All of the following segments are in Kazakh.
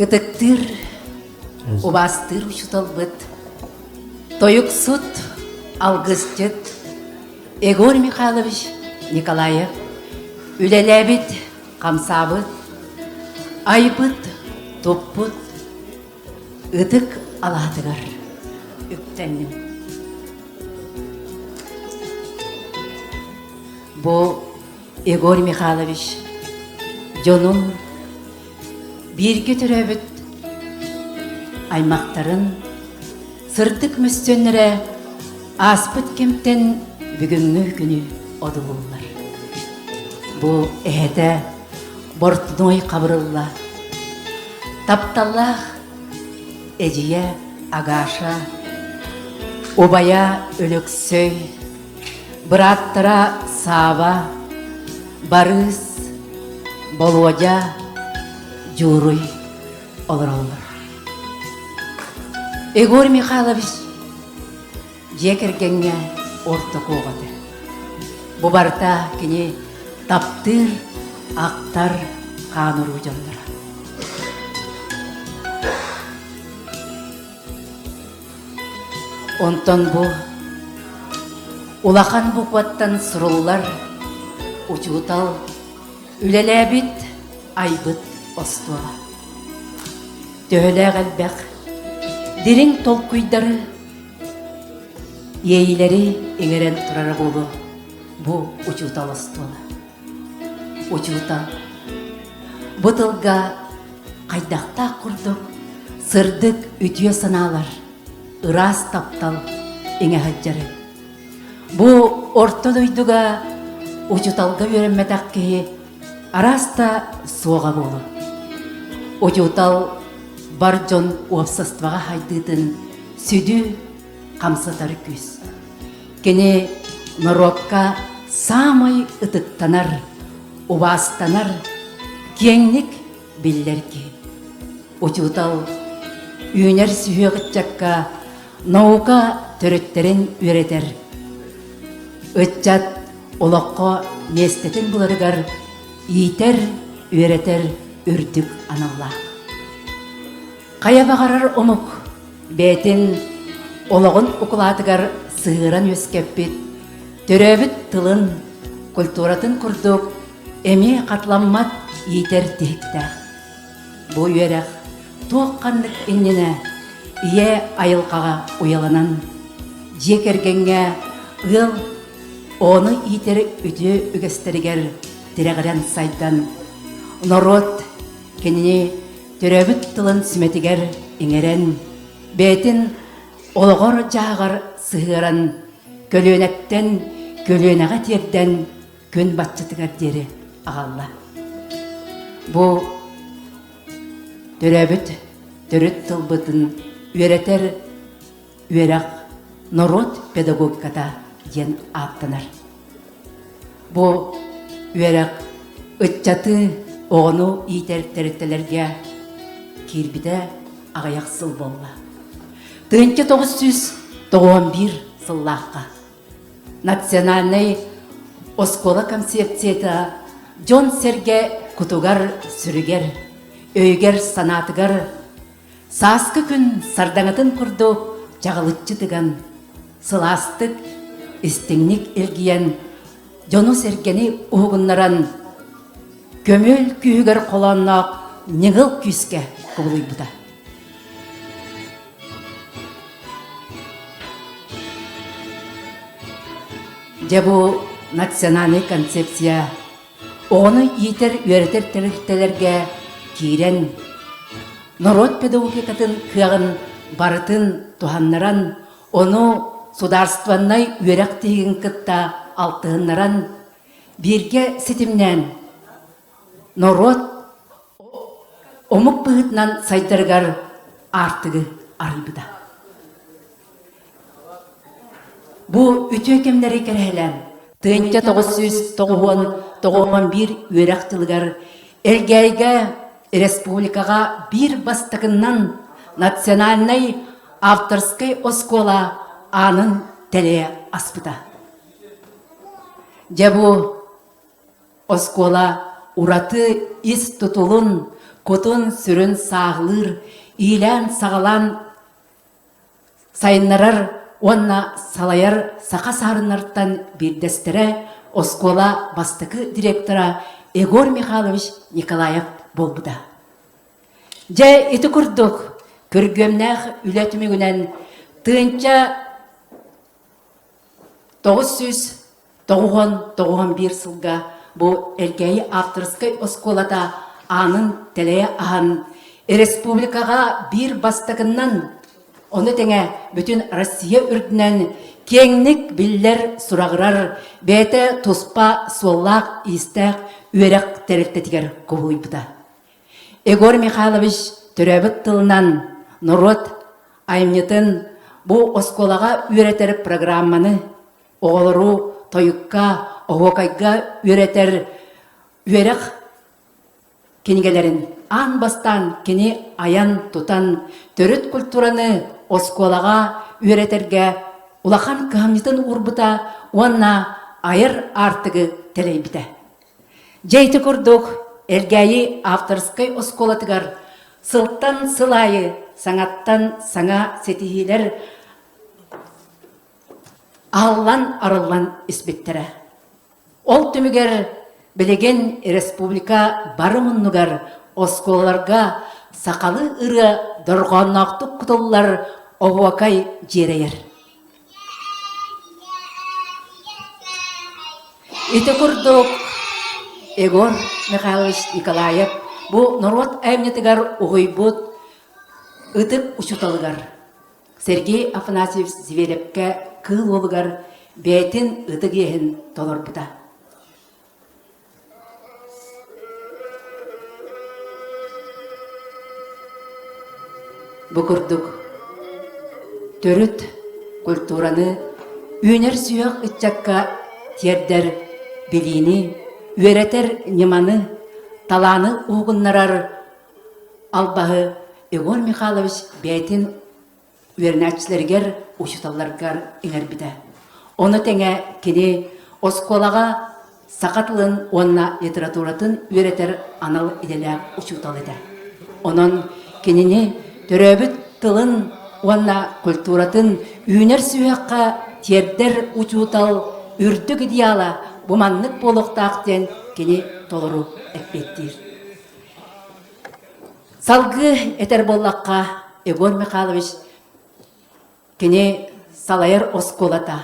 Ытыктыр, убастыр учуталбыт. Тоюксут, алгыстет, Егор Михайлович Николаев, үлеләбит, камсабыт, айбыт, топпыт, ытык алатыгар, үктәннем. Бу Егор Михайлович, жонун, бирге төрөбүт, аймактарын, сыртык мүстөннөрө аспыт кемтен бүгүнгү күнү одулулар. Бу эхете бортной кабырылла, тапталлах эжие агаша, обая өлөксөй, быраттара саба, барыс, Володя, журуй олороллар. Егор Михайлович жекергенге орто коғады. Бубарта кіне таптыр, ақтар қаныру жондыра. Онтон бу улахан букваттан сұрулар учутал үлеләбит айбыт остуала. Төхілі ғалбәқ дирин толкуйдары ейілері еңерен тұрары болу бұ учутал остуала. Учутал бұтылға қайдақта құрдық сырдық үтіе саналар ырас таптал еңе хаджары. Бұ орто дойдуға учуталға өренметақ кейі араста соға болу. Учутал бар жон уапсастваға хайдыдын сөйді қамсатары күз. Кені народқа самай ытыктанар, убастанар, кеңнік білдер ки. Учутал үйінер сүйеғітчакка наука төрөттерін өретер. Өтчат олаққа местетін бұларығар иетер, өретер, үрдік аналлақ. Қая бағарар омық, бәтін олағын ұқылатығар сығыран өскеппет, төрөбіт тылын, культуратын күрдік, әме қатламмат иетер дектақ. Бұ өреқ, тоққанлық іннені, ие айылқаға ұяланан, жекергенге ұл, оны иетер үті үгестерігер тірегірен сайдан, народ кеніне төрөбіт тылын сүметігер еңерен, бәтін олғыр жағыр сығыран, көлөнәттен, көлөнәға терден күн батчытығар дері ағалла. Бұ төрөбіт, төрөт тылбытын өретер, өрақ народ педагогиката ен аттанар. Бұ өрақ үтчаты оғыну иетер-тәріттелерге кирбіде ағаяқ сыл болла. 1991 сыллаққа национальный оскола концепцията Джон Серге кутугар сүрігер, өйгер санатыгар, саскы күн сардаңатын күрді жағылытчы тыган, сыластык, істіңнік елгиен, Джону Сергені оғыннаран, көмөл күйігер қоланнақ неңіл күйіске көңілі бұда. Жабу национальный концепция оны етер өретер тәріптелерге кейрен, народ педагогикатын күйағын барытын туханнаран, оны сударстваннай өрек тегін кытта алтығыннаран, бірге сетімнен народ омық бұғытнан сайдарғар артығы арыбыда. Бұ үті өкемдері керелен 1991 өрәқтілгар әлгәйгі республикаға бір бастығынан национальный авторской оскола анын тәле аспыда. Жабу оскола ураты ис тутулун Котун сүрін сағылыр, илән сағалан сайыннарар, онна салайар сақа сарынарттан бірдестірі оскола бастықы директора Егор Михайлович Николаев болбуда. Жа еті күрдік, көргемнәқ үләтімігінен тыынча 991 сылға бұл әлгәйі авторскай осколата анын тәләе ағын республикаға бір бастығынан оны тәңе бүтін Россия үрдінен кеңнік білдер сұрағырар бәті тұспа соллақ истәқ үйерек тәрілтетігер көбуй бұда. Егор Михайлович түрәбіт тылынан Нұрот айымнетін бұл осколаға үйретер программаны оғылыру тойыққа, оғықайға үйретер үйерек кенігелерін ан бастан кені аян тұтан төріт культураны осколаға үйретерге улахан кәмнетін урбыта онна айыр артығы тәлей біті. Жейті күрдік әлгәйі авторскай осколатығар сылттан сылайы, саңаттан саңа сетихилер аллан арылан іспеттері. Ол түмігер білеген республика барымыннығар осколаларға сақалы ұры дұрғаннақтық құтылылар оғуакай жерейер. Ити күрдік Егор Михайлович Николаев бұл Нұрот әмнетігар оғой бұд ұтып ұшыталығар. Сергей Афанасьев Зверевке кыл олығар бәйтін ұтық ехін толыр бұда. Бұқырдық төріт культураны үйнер сүйек үтчакка тердер біліні, үйретер неманы, таланы уғыннарар албағы Егор Михайлович бәйтін үйернәтчілергер ұшыталарғар еңер біді. Оны тәңе кені осколаға сақатылын онна литературатын үйретер анал иделер ұшытал еді. Онын кеніне төрөбіт тылын онна культуратын үйнер сүйеққа тердер ұчутал үрдік идеала бұманлық болуқтақтен кені толыру әкпеттір. Салғы әтер боллаққа Егор Михайлович кені салайыр осколата,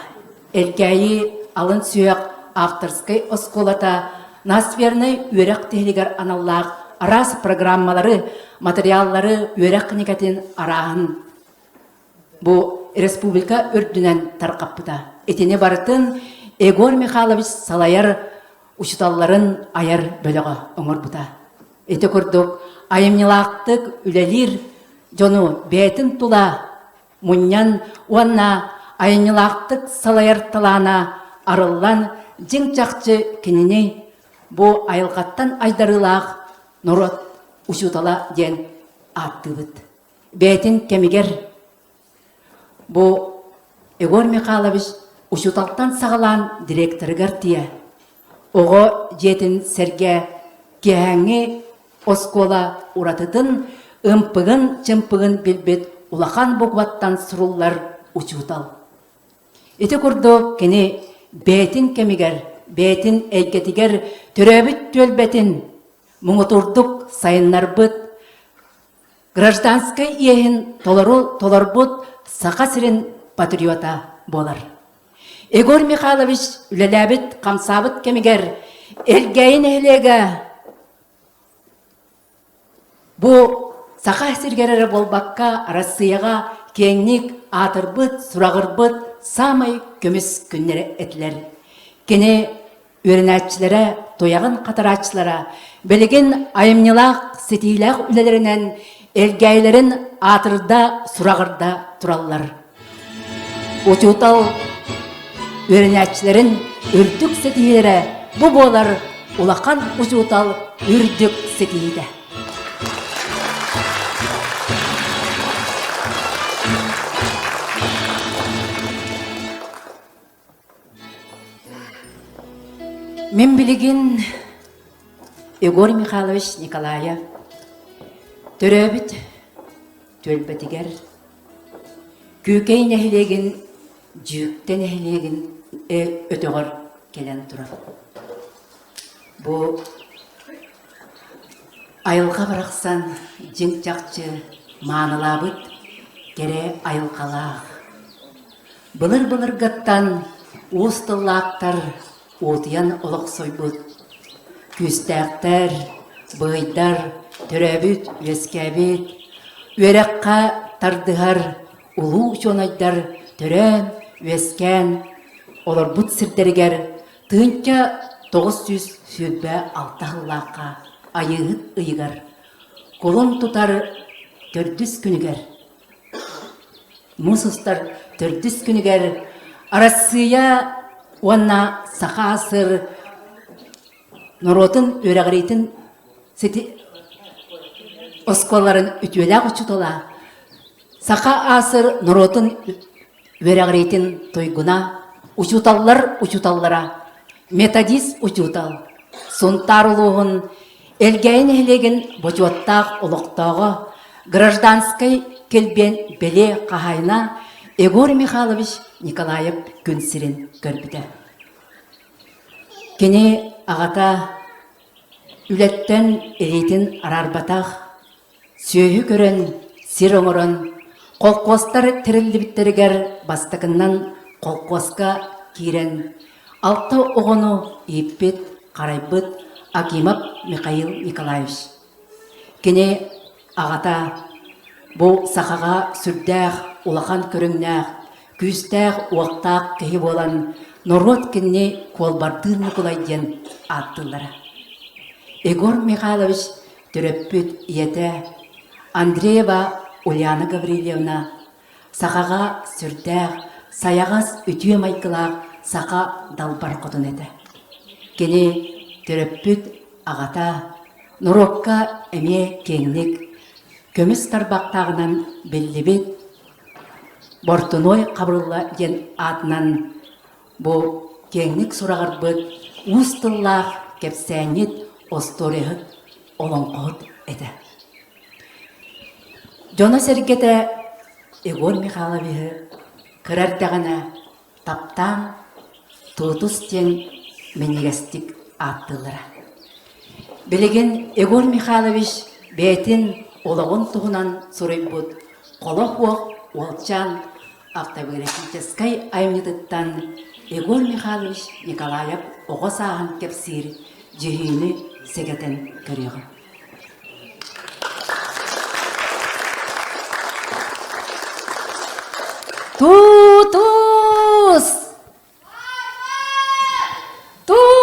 әлгәйі алын сүйек авторскай осколата, насверный үйрек технигар аналлақ арас программалары, материаллары үйрек кінекетін арағын. Бұл республика үрдінен тарқаппыда. Етіне барытын Егор Михайлович салайыр ұшыталларын аяр бөліға оңыр бұда. Еті күрдік айымнелақтық үлелер жону бәйтін тұла мұннян уанна айымнелақтық салайыр тылана арылан жың чақчы кеніне бұ айылғаттан айдарылақ Нұрот ұшытала ден аттыбыд. Бәйтін кемігер бұ Егор Михайлович ұшыталттан сағалан директорығар тие. Оғы жетін сәрге кәңе оскола ұратыдың ұмпығын чымпығын білбет улахан бұғваттан сұрулар ұшытал. Еті күрді кені бәйтін кемігер, бәйтін әйгетігер түрәбіт төлбәтін мұңытырдық сайыннар бұд, гражданскай ехін толарбұд сақа сірін патриота болар. Егор Михайлович үлеләбіт қамсабыт кемігер әлгәйін әлеге бұ сақа сіргерері болбаққа Россияға кеңнік атырбыт, сұрағырбыт самай көміс күннері әтілер. Кені өрінәтчілері, тояғын қатарачылары, білген айымнелақ, сетейлақ үлелерінен әлгәйлерін атырда, сұрағырда тұралар. Отютал өрінәтчілерін үрдік сетейлері бұ болар улақан отютал үрдік сетейді. Мен білген Егор Михайлович Николаев Төрөбіт, төлбәтігер, көкей нәхілеген, жүкті нәхілеген өтіғыр келен тұрар. Бұл айылға бірақсан жың жақчы маңылабыт, кере айылқалақ. Бұлыр-бұлыр ғаттан ұстылақтар отыян олық сойбыт. Күстәқтер, бұйдар, түрәбіт, өскәбіт, өрәққа тардығар, ұлу жонайдар, түрән, өскен, олар бұт сірдергер, тұнча 900 сөббә алтағылаққа айығыт ұйығар. Қолын тұтар түрдіс күнігер. Мұсыстар түрдіс күнігер. Арасыя онна сақа асыр нұротын өрәғірейтін осколарын үтуеләқ ұчытыла. Сақа асыр нұротын өрәғірейтін тойгуна ұчуталлара. Методис ұчутал. Сонтар ұлығын әлгәйін әлеген бұчуаттақ ұлықтағы гражданскай келбен беле қағайна Егор Михайлович Николаев күнсірін көрбіді. Кене ағата үлеттен елейтін арарбатақ, сүйі көрін, сир оңырын, қолқостар тірілді біттерігер бастықыннан қолқосқа кейрен, алты оғыну еппет, қарайбыт Акимов Михаил Николаевич. Кене ағата бұл сақаға сүрдәқ, улахан көріңнәқ, күстәқ уақтақ кәйі болан нұрот кенне қолбардырны құлайден аттылары. Егор Михайлович түріппіт ете Андреева Ульяна Гаврилевна сақаға сүрдәқ, саяғас өтуе майқылақ сақа далбар құдын еді. Кене түріппіт ағата нұрокқа әме кеңнік, көміс тарбақтағынан беллебет, Бортуной қабырылла ген атынан бұл кеңнік сұрағыр бұд, ұстыллақ кепсәнет осторығыт олың қот әді. Жона сәргеті Егор Михайловичы кірәрдіғана таптан тұтыстен менегестік аттылыра. Білеген Егор Михайлович бәйтін олығын тұғынан сұрай бұд, қолық оқ олчан Автовыразительской айнетыттан Егор Михайлович Николаев оғы саған кепсир жүйіні сегетін көрегі. Тутус! Тутус!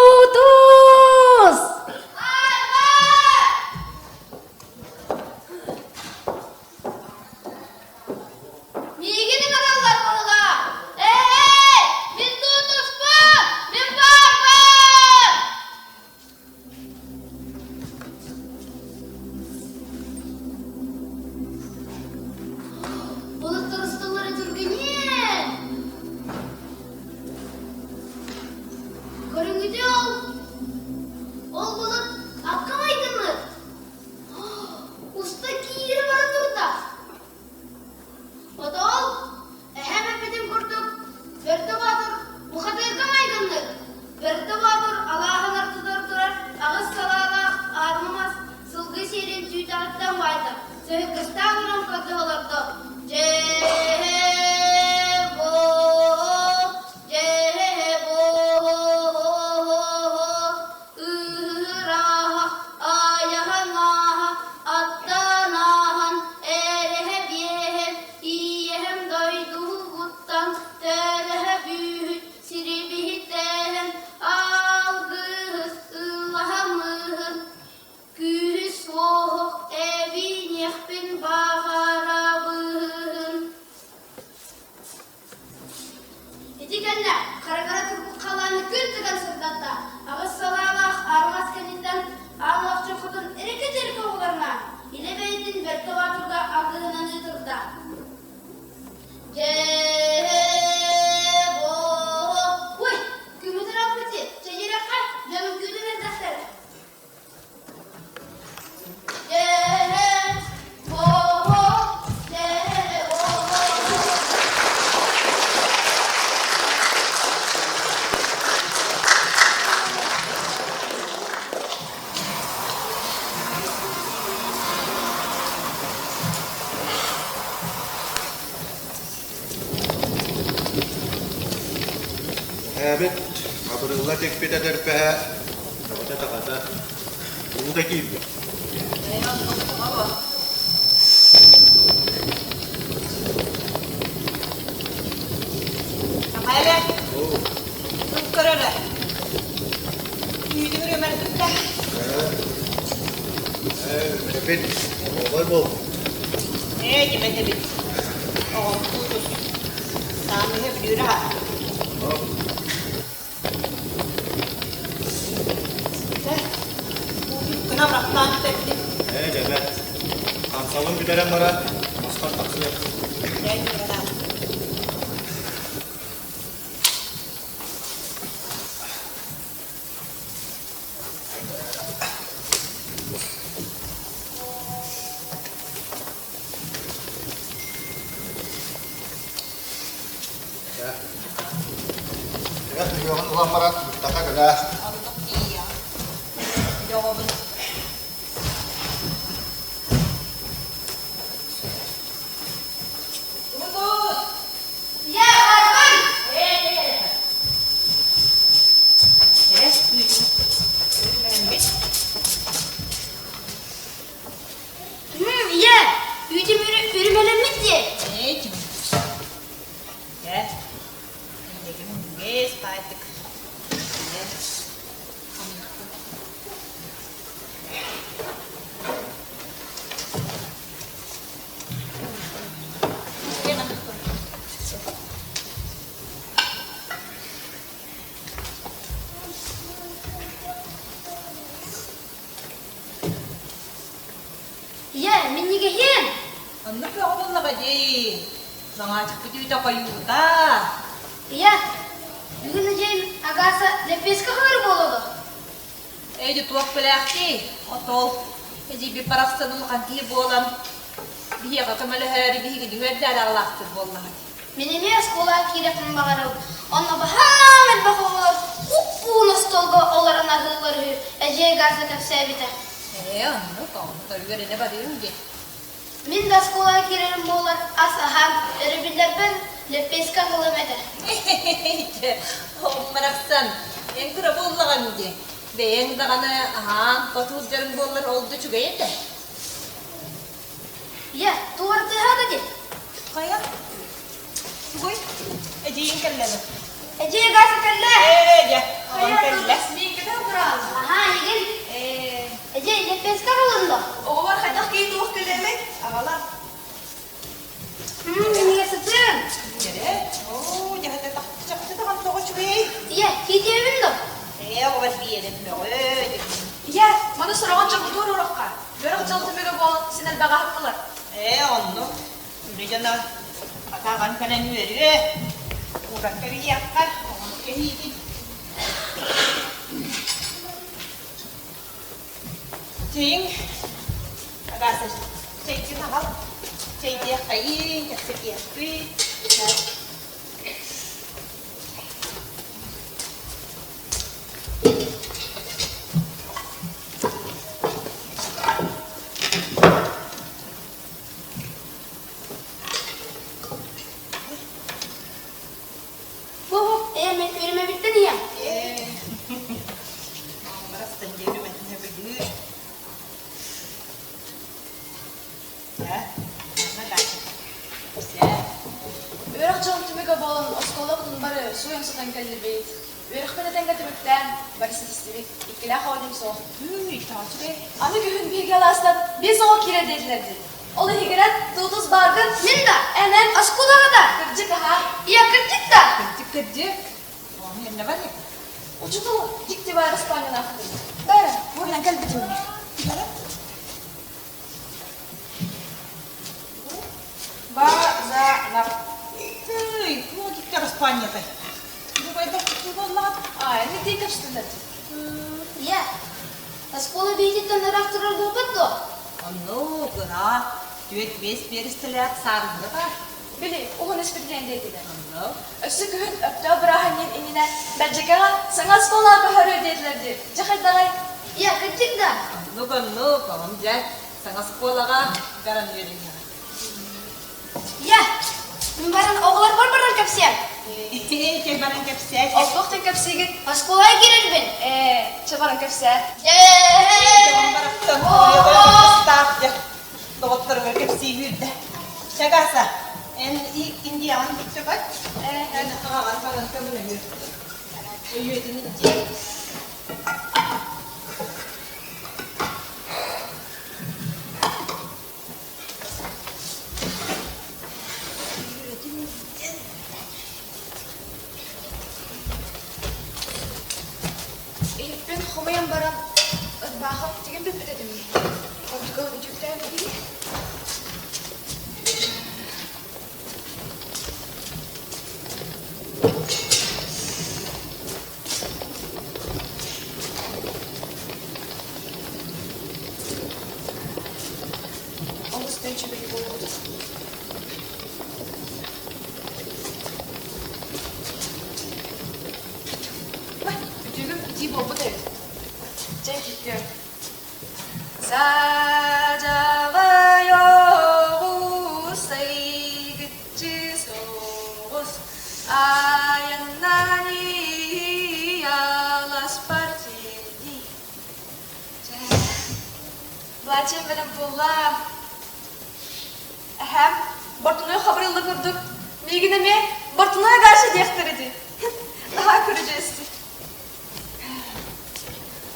Болыттар ұсталары жүргене, Gelbet, kabırılla tekbet eder be. Kavata takata. Bunu da giydi. Hele, tut kararı. Yüzümü römerdim de. Efendim, olay bol. Gimana bit? Oh, kudus. Kami hep yürü ha. Kenapa raktan tepki? Gelbet. Kansalın bir deren bana. Maskar taksıyor. Ya, gimana? Ya, tujuan ulang parat. Taka gelas. Allah iya. Jawabın. Kudus. Ya Arman. Yes, yüzüm. Römerdim. Ya. Yüzüm ürümelemişti. Gimana? Ya. Guys, payettik. Yes. Ya, menigahin. Ano pa ako lang lagi? Nangajak ko dito kayo ta. Ya. Bugün aceğin agasa lepes kahır boludu. Edi tuak pelakti. Otol. Edi bir parasını makanti bolan. Bihi kakamala hari bihi gidi wedda Allah'tır vallahi. Menimi eskola kirepin bakarım. Ona bahamet bakılır. Uppu stolga olaran adılları. Eceğe gazı kapsayabite. Ano pa? Tayo ne bakayım ki? Min de eskola kirerim bolar. Asaham. Erebiller ben lepes kahırım eder. Maraksan. Yang kira bolan ki. Ve yang da kana aha patuz jarım bolan oldu juga yedi. Ya, tuvartı hadi git. Kaya. Boy. Edi yang kallana. Eceğe gazı kelle. Ya. Aman kalla. Aha, yegin. Eceğe lepes kahırım da. O var hadak ki tuak kelemek. Ağala. Meniga satın. Jadi, oh jangan tetap kan toko cuy. Ya, hidiyevim de. O var bir yerim yok. Ya, mana soragan çok dur urakka. Börek çaltımıga bol, sinel baga haklılar. Onu. Udah jangan katakan kanan veriyor. Udah keriakan. Kehidin. Ting. Agak cek hal. Cek dia kain, cek dia kuih. Bu, üreme bitti niye? Maras sendiri macamnya begitu. Ya, mana dah? Ya. Börek çaltımıga bol, oskola bunun barı, suyun satan kalli beyt. Börek bana denga tümükten, bari statistik, ikkila halim soğuk. Tatil. Anı gühün bir galastan, biz o kire dedilerdi. Ola higiren, duduz bargın, Minda, enem askula kadar. kırcık aha. Ya kırdık da. Kerja. Oh, ini apa nih? Ucudu, dikti var İspanyol akıllı. Böyle. Buradan gel betul. Gimana? Nak. Hei, mau kita ke Spanya teh. Coba itu banget. Ay, ne diye kaçtılar? Ya, askula beytitten araktırır bu bıttı. Anu, gerak. Duit beres terlihat sarı kan? Bili, o nispetlen dediler. Anu. Öksü gühün öptü bırahanın inine, bercekara, sana skola bahar dedilerdi. Cakar dağay. Ya kırdık da. Anu, pamamjan. Sangat sekolah kan? Garan yurinya. Ya, mbaran oğlar barbaran kapsiyan. Çebaran kepsek. Oltoqtan kapsiget. Осколай кирербин. Çabaran kapsa. Çebaran baraktan koyuyor. Start ya. Doktorun kepsi hüdde. Şakasa. En iyi indiyan çebat. Yani ağır falan kabul ediyor. Öyle değil. Ben xomayan baram. Baxam degen bilib dedim. Qo'lga ujuqdan biri. Oğuzdan çöbeli oldu. Bak, ujuqum iti boldu dedi. Çekil. Sacava saygıcı soğuz ayanani alas partili. Bacım benim bulla. Hem Bartın'a haber yılda gördük. Bilgineme Bartın'a karşı dektirdi. Daha göreceğiz.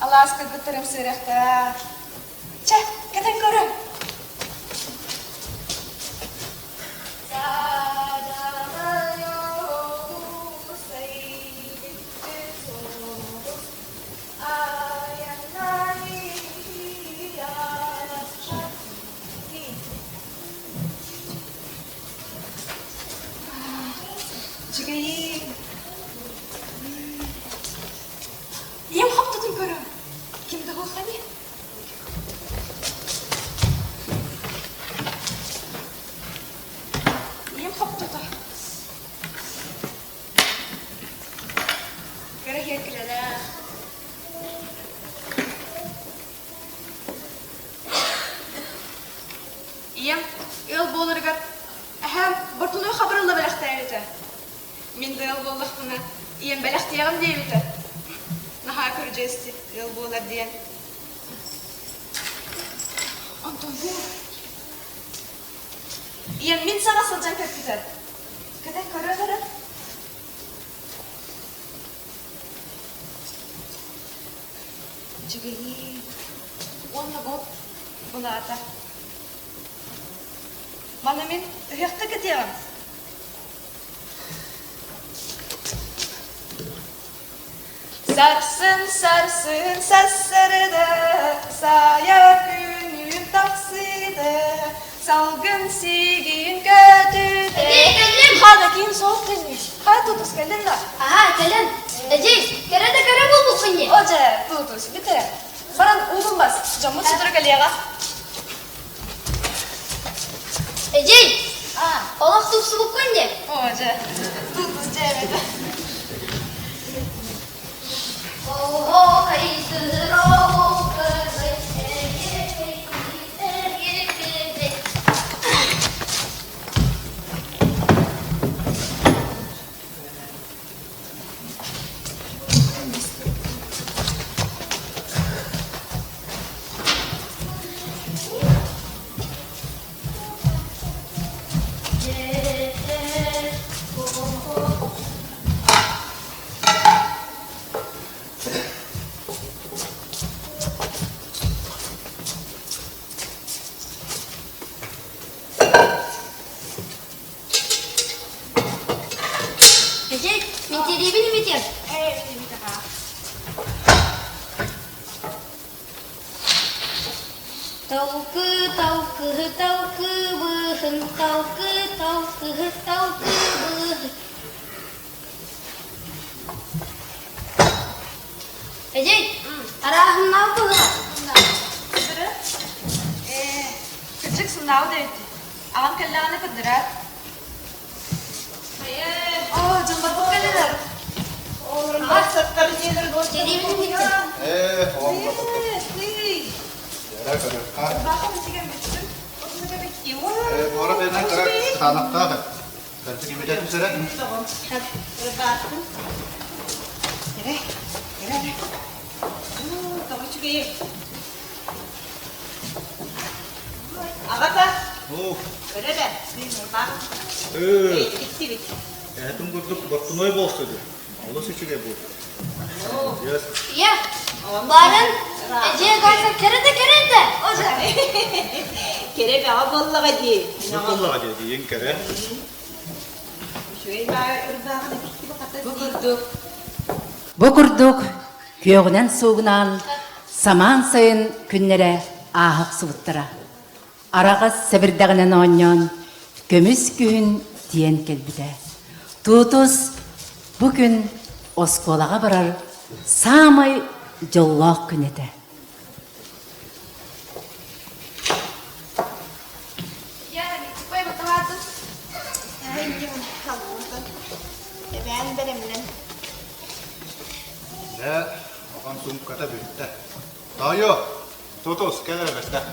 Allah aşkına götürüm seyrekte. Çek, kadın görün. Çıkayım. Yem haptadım görün. Kimde o hani? Yem haptada. Gerek yetkilere. Yem, el boğulurgar. Hem, Bartın'a haber ola belekte. Мен да Аллах'ına iyem belextiyağım deyibdi. Naha göreceğiz yıl bu olar diyen. Anton bu. İyem min sana salcan pek güzel. Kadar görüyorlar. Çıkayım. Onunla bu. Buna ata. Bana min hıyatta gidiyorum. Sarsın sarsın sassarıda, saya günün takside, salgın sigin gödüde. Geldim. Hadi kim soğuk gelmiş. Hadi tutus geldin la. Aha, gelin. Eci, kere de kere bul bu kınye. Oca tutus bitir. Baran oğlum bas. Camı sıdırı geliyağa. Eci, olak tupsu bu kınye. Oca tutus cemede. Oho, kayıtır, oho, kayıtır. Eci, minti dibini bitir. Hey, bir daha. Tavkı, tavkı, tavkı, bıhın, tavkı, tavkı, tavkı, bıhın. Eci, arahın ne yapılır? Kıdırı. Kıcık sınav dedi. Ağam kellağını kıdırar. Hayır. Aa, cımbır bu gelirler. Oğlum bak satları gelir bu. Dibini bitir. Oğlum bakalım. Yara kadar. Ha. Bakın sigen bitsin. Otuna da bekliyor. Bu ara benden kara tanakta. Kartı gibi de tüsere. Tamam. Baktım. Gel. Tamam çıkayım. Ağata. Oh. Öyle de. Bak. Bitti. Eğitim kurduk, baktım öyle bolsaydı. Olası çünkü bu. Yes. Ya, barın Ece'ye kalsa kere de. O da. Gerek ama vallahi değil. Ne kolla hadi diyen kere. Şöyle ırbağına bitti bu kadar. Bu kurduk köyünen soğunan saman sayın günlere ahık sıvıttıra. Arağa sebirdağının onyon kömüs gühün diyen kelbide. Tutus bugün oskolağa barar samay jolloq günede. Yani çıkmaya bakamadım. Ben benimle. Ne? Akan sumkata bitti. Tayo. Totos keler beste.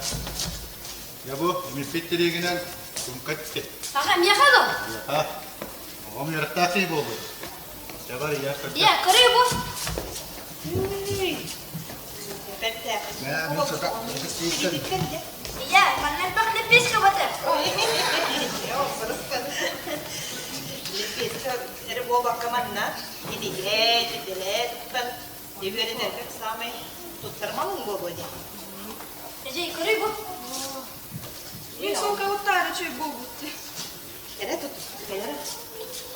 Ya bu mifittiriğinden sumkat gitti. Hakam yakalım. Ha. Ağam yarakta şey oldu. Jabar ya. Ya, kırıyor bu. Ne? Ne sota? Ya, bana bak ne pis kabatır. Ere bu bakamanla gidile tuttan devre derek samay tutturmam mı bu böyle? Ece, kırıyor bu. Bir son kavukta çöy bu butti. Ere tut kayar.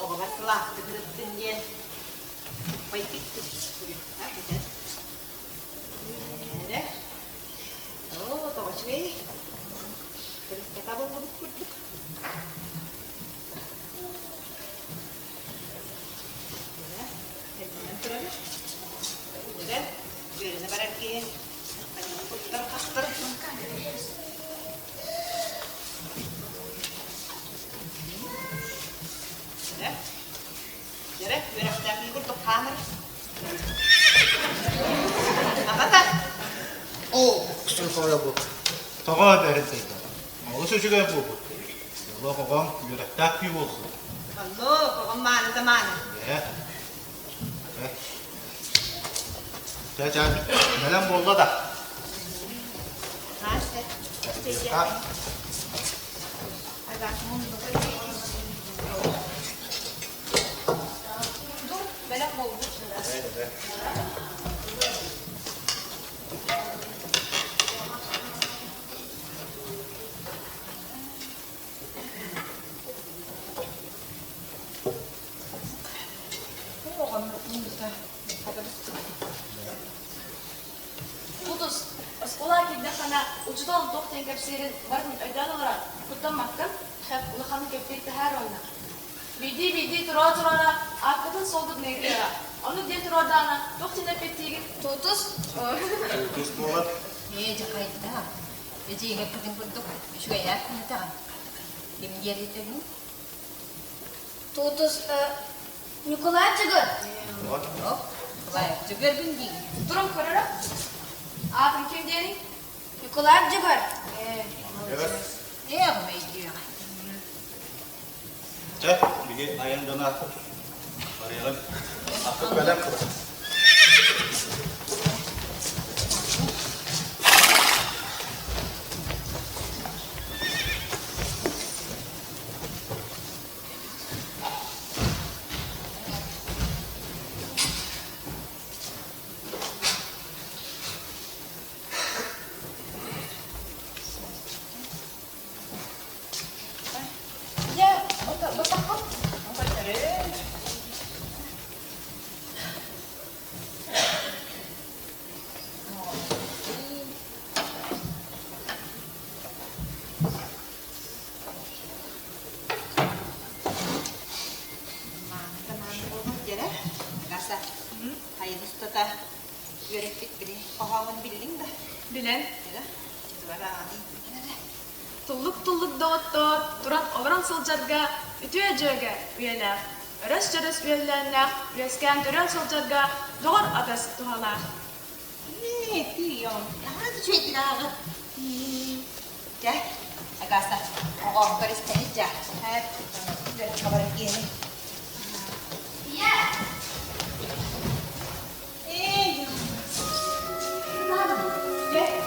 O kadar silah tıkırttın diye. Bay bitti. Ha güzel. Ere. Oo tavaş bey. Kita bang kurduk. Udah, biarin berarti. Putar. Udah, jadi biar kita minggu ke kamar. Apa tak? Oh, kusur kaya bu. Tağa verin. Olası çünkü bu. Ya ağam yarakta bir olsun. Allah, kau mana teman? Ya. Caca, neden bolda da? Hasta. Ha. Agak mundur. Dur, melek oldu. Putus, sekolah kita karena ujudan untuk tingkat sirin baru ada orang kita makan, hep ulahkan kepit teharona. Bidi turana, akıtın solduk negriya. Onu diye turadana, yok tine petiği tutus. Tuz bolat. jakayta. Ece ingat puting kurduk şuraya kita. Dimjeri tadi. Tutus, Nikolay çıkır. Oh, baik. Juga bunyi. Durum karara. Abim kim diyelim? Nikolay çıkır. Evet. Ya, media. Cak, bir ayam dana akıp. Arayalım. Akıp belem kırık. Ya, bapak kok. Bilen. Tulluk doğuttu, duran oğran solcarga, ütüye jöge üyeler. Öres üyelerine, üyesken duran solcarga, doğur adası tuhalar. Agak agak, oh garis kerja. Sizlere kabarık yiyelim. Ya. Gel.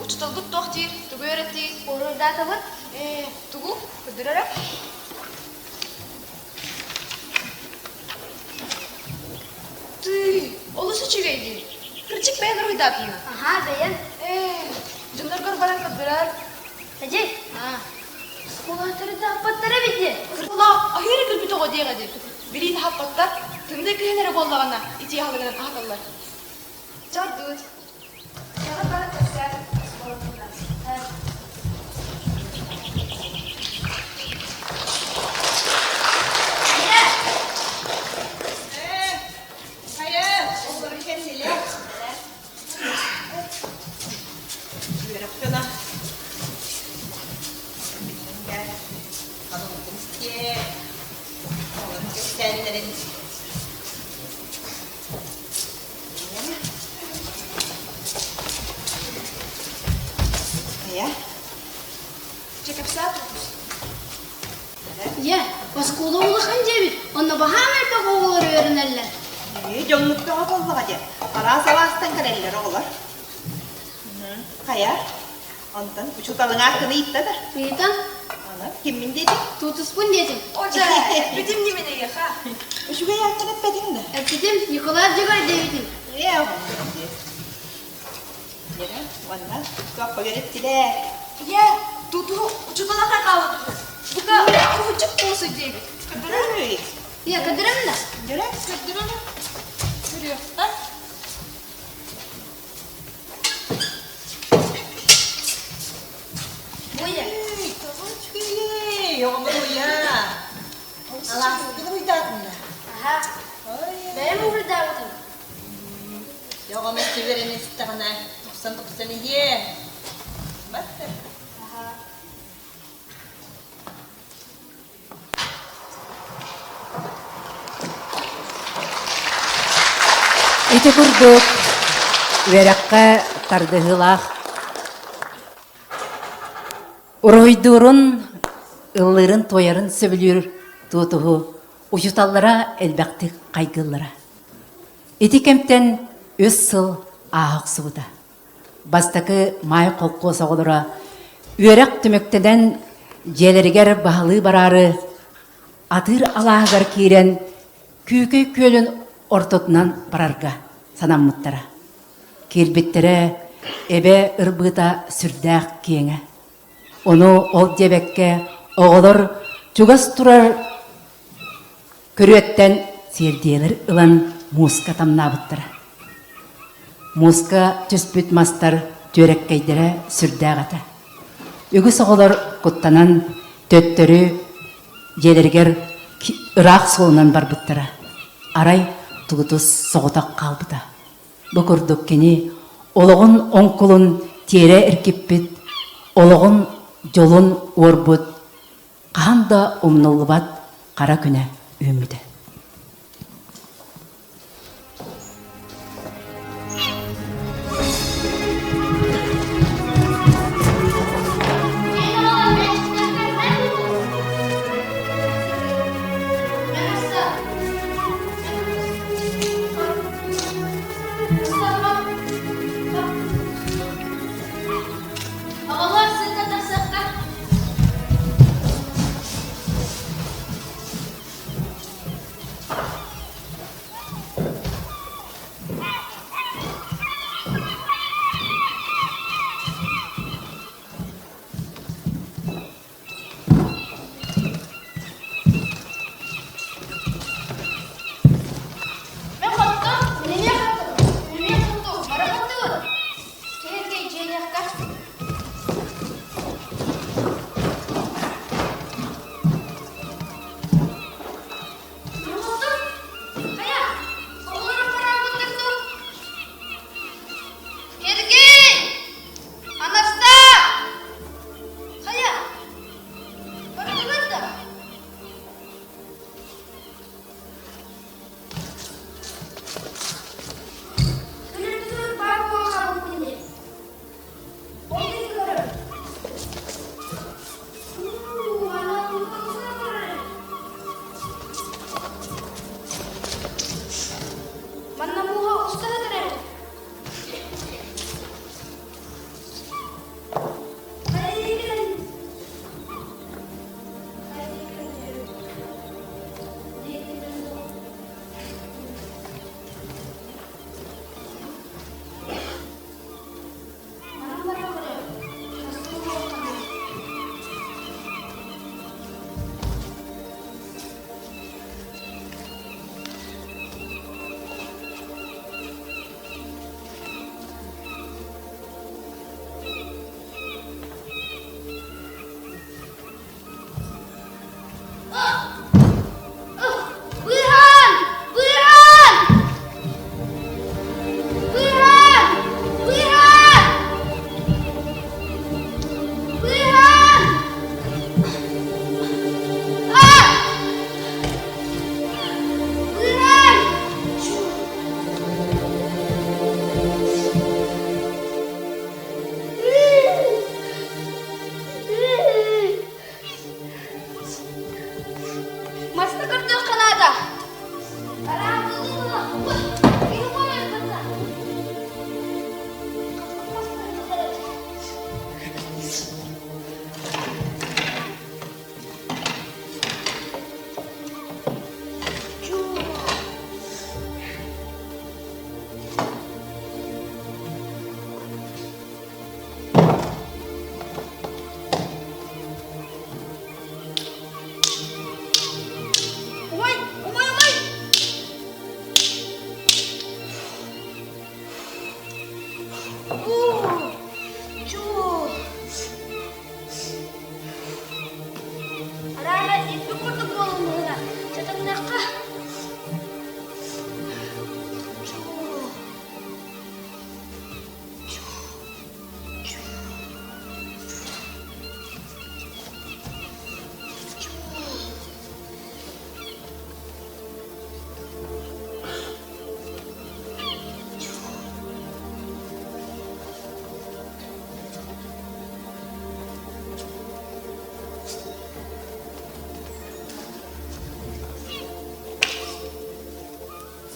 Учталбыт тохтир, тугу öğretti, olur da tabut, tugu, kudurarak. Ты, олысы чүгейди, кырчык бәйнер уйдатына. Aha beyan. Жындар көр баран кыдырар. Hacı. Скулатары да апаттары битти. Кырла, ахири кылбит ого дейгеди. Билин хаппаттар, тымды кыйнары боллагана, ити халыгынан ахаллар. Жардыт. Яга баран кырсар. Hayır, onları kendine. Yürü şuna. Gel. Hanım kumski. Onları gösterenlerin. Ya. Чекап сату. Ya, baskulu улахан дебит. Онна бахамер да оголор öğrenirler. Jonlukta oldu hadi. Ara savastan kareller oğlar. Kaya. Ondan uçutalın hakkını itti de. Бейтан, Ana kimin dedi? тутуспун дедим. Ожа, бүтүм неменеге ха. Şu gaya hakkını etmedin de. Әптедим, Николай Жигар дебитим. Ya. Yere, valla. Kapı verip de. Я, туту, учуталака калды. Бука уучук болсу дейбит. Кадырый. Я кадырым да. Жүрек кадыраны. Көрүyor. А? Боя. Табачки. Yok ya. Allah sıkıntı uydadın da. Ага. Benim burada otur. Yok ama severin istihana. 90 ye. Bak. Ага. Ити курдук, веракка тардыгылах. Уройдурун, ыллырын тоярын сөбілер туутугу, уюталлара элбәкти кайгыллара. Ити кемтен өс сыл аһак сууда. Бастакы май колко соголора, үерек түмөктенен желергер баһалы барары, атыр алаагар киирен, күүкөй көлүн ортотунан барарга санаммыттара. Кирбиттере эбе ырбыта сүрдәк киеңе. Onu ол дебекке оғылыр чугас турар көрөттен сердиелер ылан муска тамнабыттыра. Муска түспүт мастар төреккейдері сүрдәғата. Үгіс оғылыр құттанан төттөрі желергер ырақ солынан барбыттыра. Арай тугутус соғытақ қалбыта. Бұкырдық кені олығын оңқылын тере іркеппет, олығын жолын орбут, қанда умнулыбат қара күні өміді. Arara ipi kurdu bolumuna. Çatak nakka.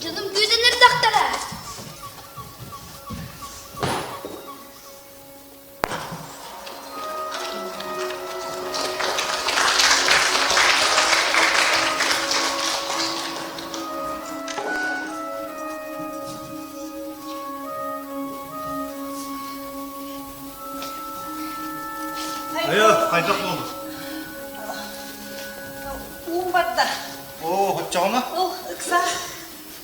Canım güdenir daktara. 아야, 간장 먹어. Uumbatta. 어쩌나? Yksa.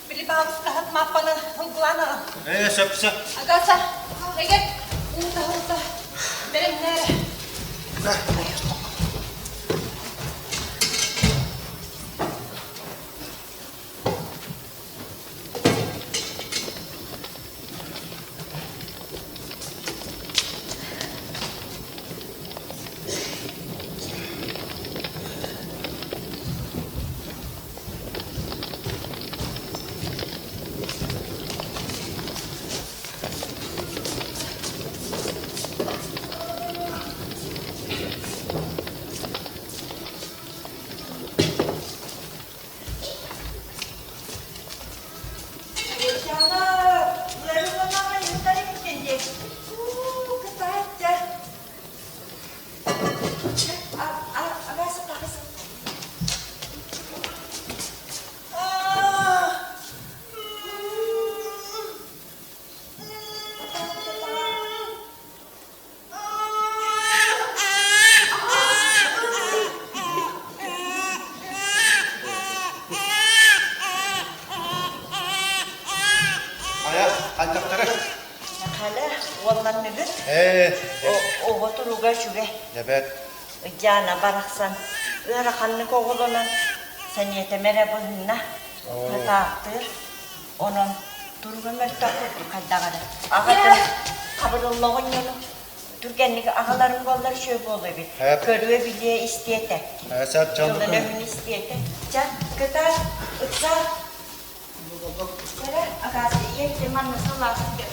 Pili paamstahat mappana hungulana. 셉셉. Agasa. Ege. Unta. Bereng nere. 아야, 간장 따라. Nakala. Wallan nübüt. O oturuga şüge. Evet. Jana baraksan. Öra kanlı koğulunan. Saniyete merhaba hınna. Hataktır. Onun durga mertta kurdu kaddağada. Ağatın kabırıllığın yolu. Türkenlik ağaların kolları şöyle oluyor. Evet. Körüve bilye istiyete. Sep canım. Yolun ömrünü istiyete. Can, kıtar, ıksar. Sere, agası yekti manlısı lazım diye.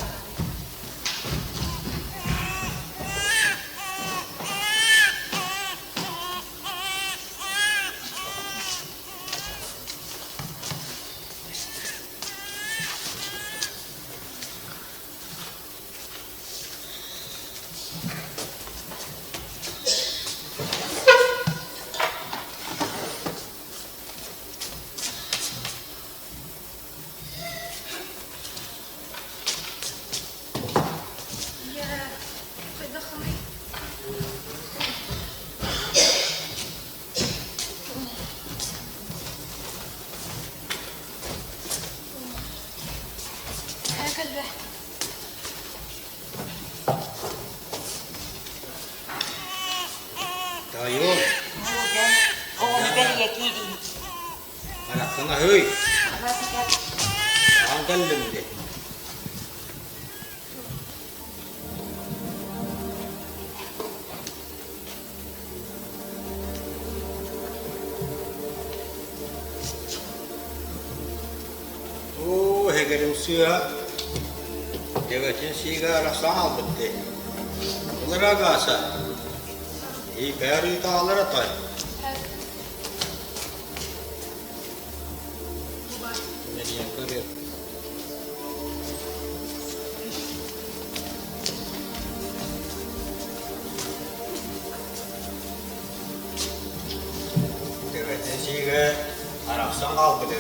Dayı. Onu beri yekiydi. Anasına höy. Nasıl gel? Angalım de. Hegerim suya. Devetin sigara sağlık de. Bunlara gasa. İyi peri dağlara tay. Ne diye kırıyor. Devetin sigara arafsan kaldı de.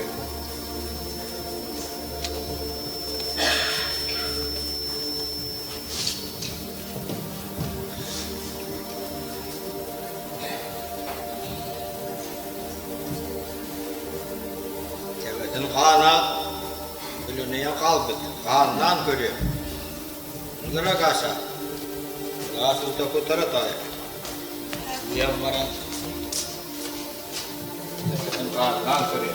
Kana gülüne kaldı. Kandan görüyor. Nara kasa. Kasa udah putara tayo. Dia marah. Kan sorry.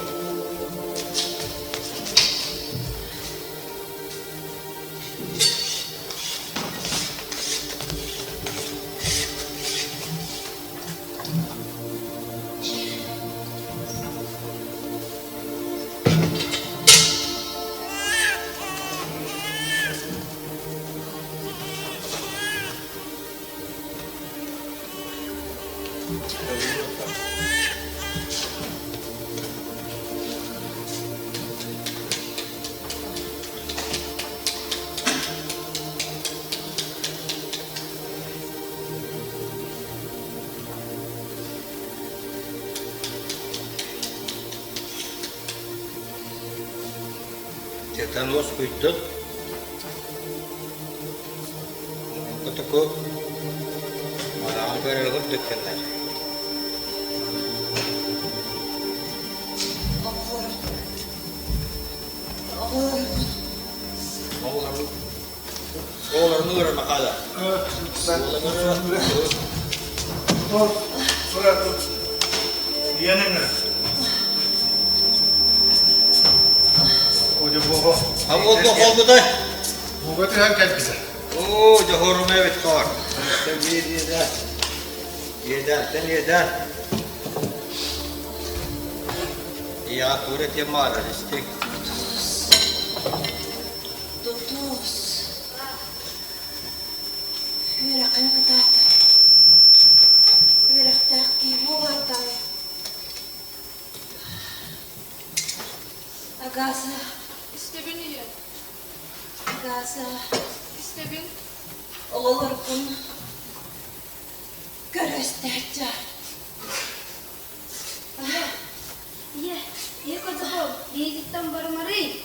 Cetan los kuittu. Kutuku. Malah agak lebih dekat. Oğlar nura makala. Surat. Iya nengah. Udah boho. Kamu tuh kau tuh? Boho tuh yang kan kita. Oh, jauh rumah itu kor. Yedan. Iya, turut yang marah istik. Tutus. Wirakan ketata. Wirak taki mugatay. Agasa. İstebin iyi. Agasa. İstebin. Olur kun. Görüstecce. Iya kau di hitam baru-mari.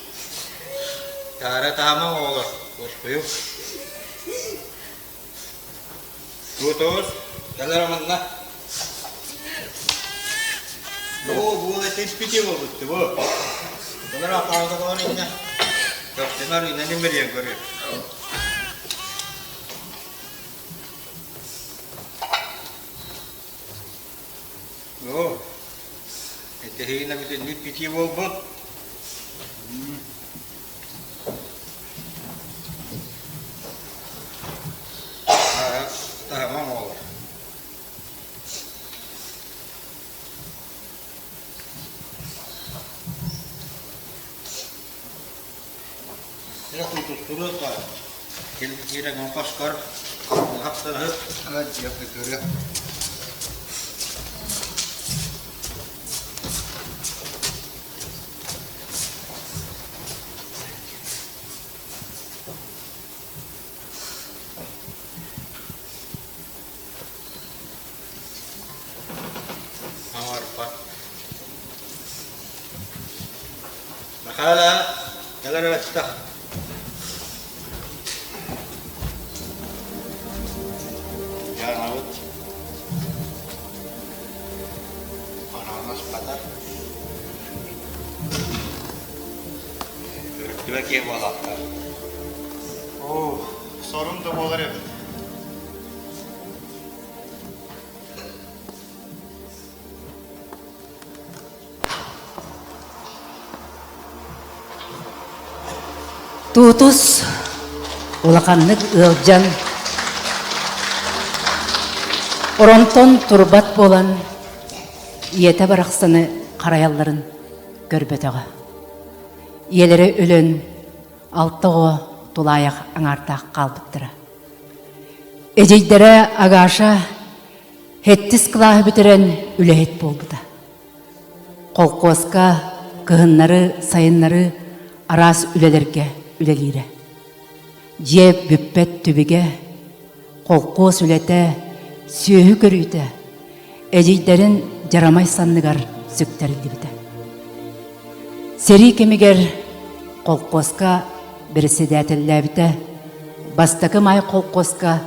Cara tamam olur. Koşuyor. Tutus, jalan mana? Bu da tepki oldu bu. Bunlar apardı oraya. Yok, senar ini ne meriye görüyor. Oh, itu hina itu ni piti wobot. Tamam olur. Ya tutus turut lah. Kira ngompas kor, ngapsan hut. Anak dia pikir ya. Makala, jalan lewat kita. Jalan laut. Panas patar. Dua kali balap. Oh, sorun da bolar edi. Tutus ulakanlık ılcan oronton turbat bolan iyete baraqsını qarayalların görbötöga. Iyelere ölön altığı tulayaq aŋartaq qalbıktıra. Ejeydere agaşa hettis kılahı bitiren ülehet bolbuda. Kolkoska kıhınları sayınları aras ülelerge ülelire. Jeb büppet tübüge, kolkos ülete, süyühü görüyde, ejeyderin jaramay sanныгар sükterildi bide. Seri kemiger kolkoska birisi dätelle bide, bastakı may kolkoska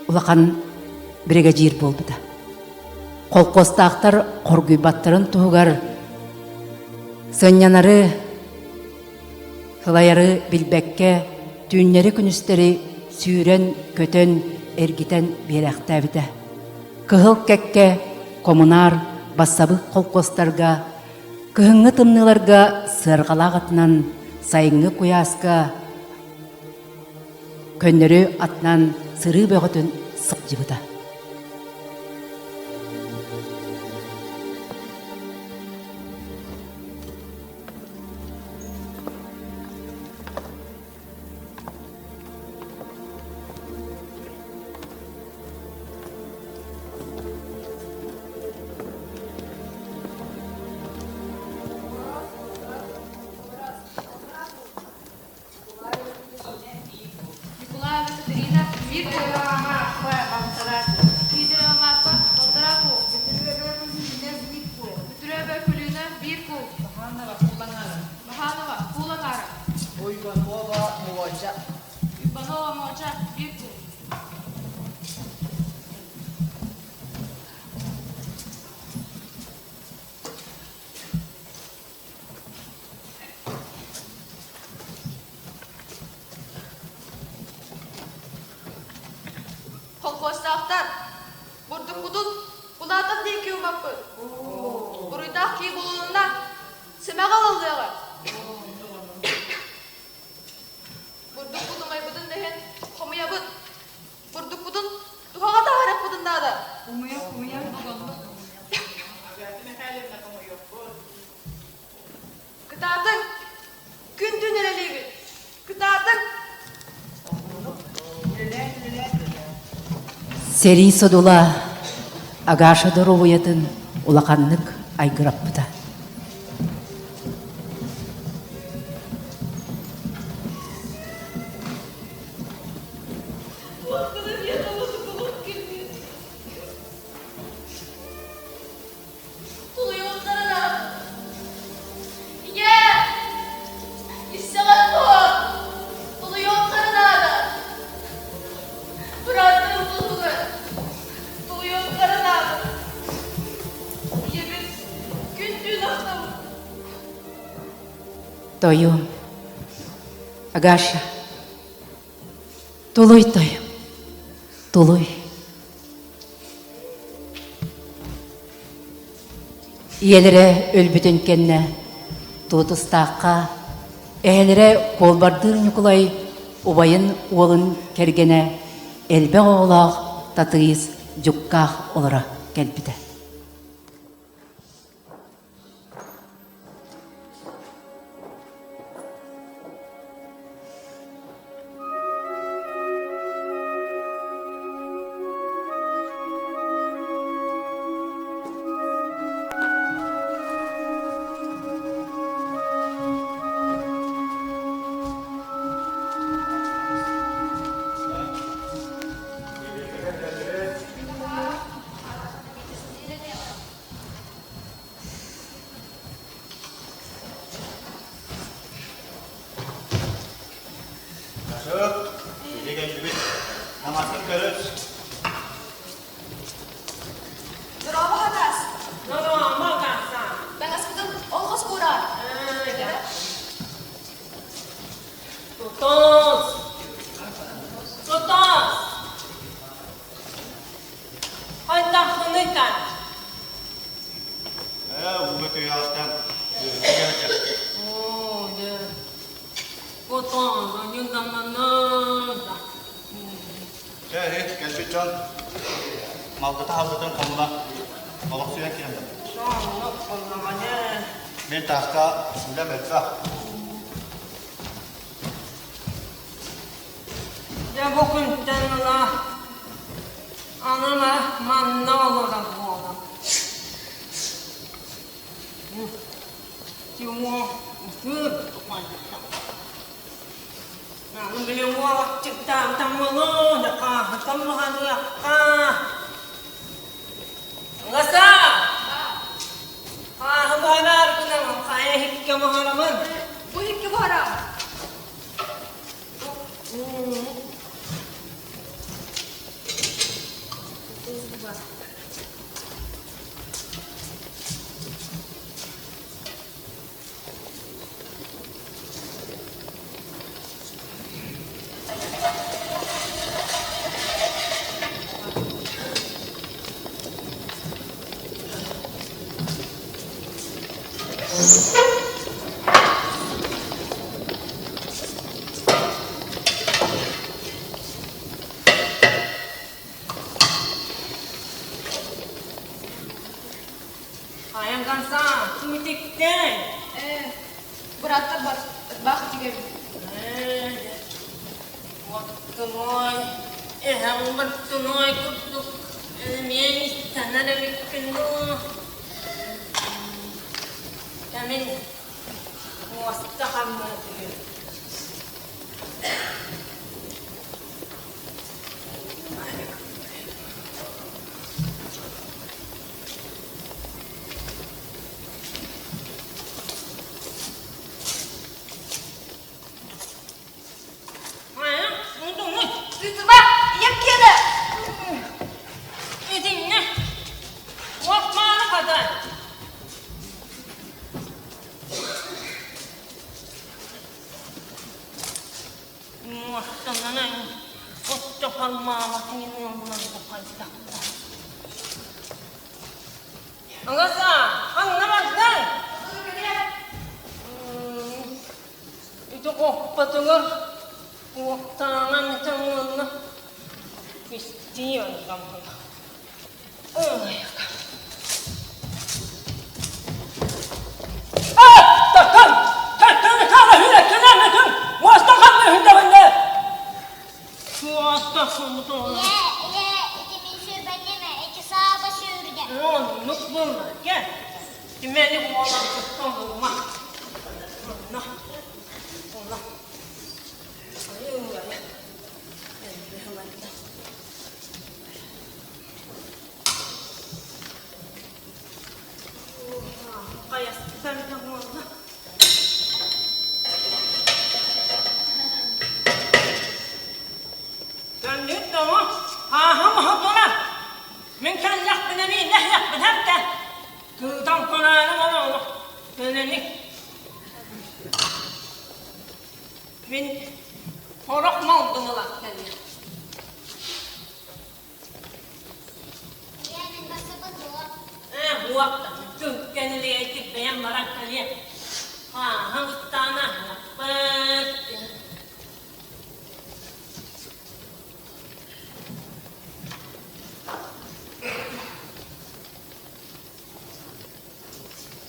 ulakan birege jir bolbuda. Kolkostaqtar korguybattарын tuğugar, sönyanarı Hılayarı bilbekke Түйіннері күністері сүйрен, көтен, әргітен берәқтәбіті. Кығыл кәкке, коммунар, бассабы қолқостарға, кығыңы тымныларға сырғалақ атынан, сайыңы куясқа, көннері атынан сыры бөғітін сып жібіті. Николаева Катерина, Мирка, Лидера Марта, Болтараку, Петрова Кулина, Бирку, Маханова, Куланара, Иванова, Моджа, Бирку. Kolkostaqtar, burduk budul, bulataq deyki umapı. Buruydaq ki bulununda, simağa aldığı. Burduk budumay budun dehen, komuya bud. Burduk budun, duhağa da harak budun dağda. Komuya budun. Kıtatın, gün düneleliği. Kıtatın. Сери содула агаша доровуятын улаканнык айгыраппыта. Тою, агаша, тулуй тою, тулуй. Иелері өлбүтін кенне, тутыстаққа, әлері қолбардыр Николай убайын олын кергене, әлбе оғылақ татыйыз жүккақ олыра кәлбіді. Men tahta sudah betah. Ya bugün tanrıla anama manna olarak boğdum. Cuma ufuk panjang. Nah, beliau wawak cipta tamulo dah tamu hanya ngasa. Habanar ko naman kaya hikka mahalaman. Buhik ke bahara. dikten. Buratta bak diye. Vaktımoy, hamburtunoy kutluk. Men istanara bikkinu. Kamin muastaham diyor. Itu kok patungor tangan tangan Kristian kamu. Takkan kana hüle kenametun. Mustakan mı hünde bende? Mustakan mı doğru? İki bin şöben yeme, iki sağa başı yürüge. Nuk bulma, gel. Dimeni bu olan tuttum bulma. Allah. Allah. Ayun ya. Kaya sen de oldu. Ben ne tamam? Ha dolar. Men kan yakbına bir ne yakbına hatta. Tutam konağına onu. Önelik. Men horak maldım ulan seni. Yani nasıl bu? Bu vakta tüm kendine yetip beyan varak kaliye. Hangustana yapıt.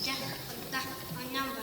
Gel, burada annem var.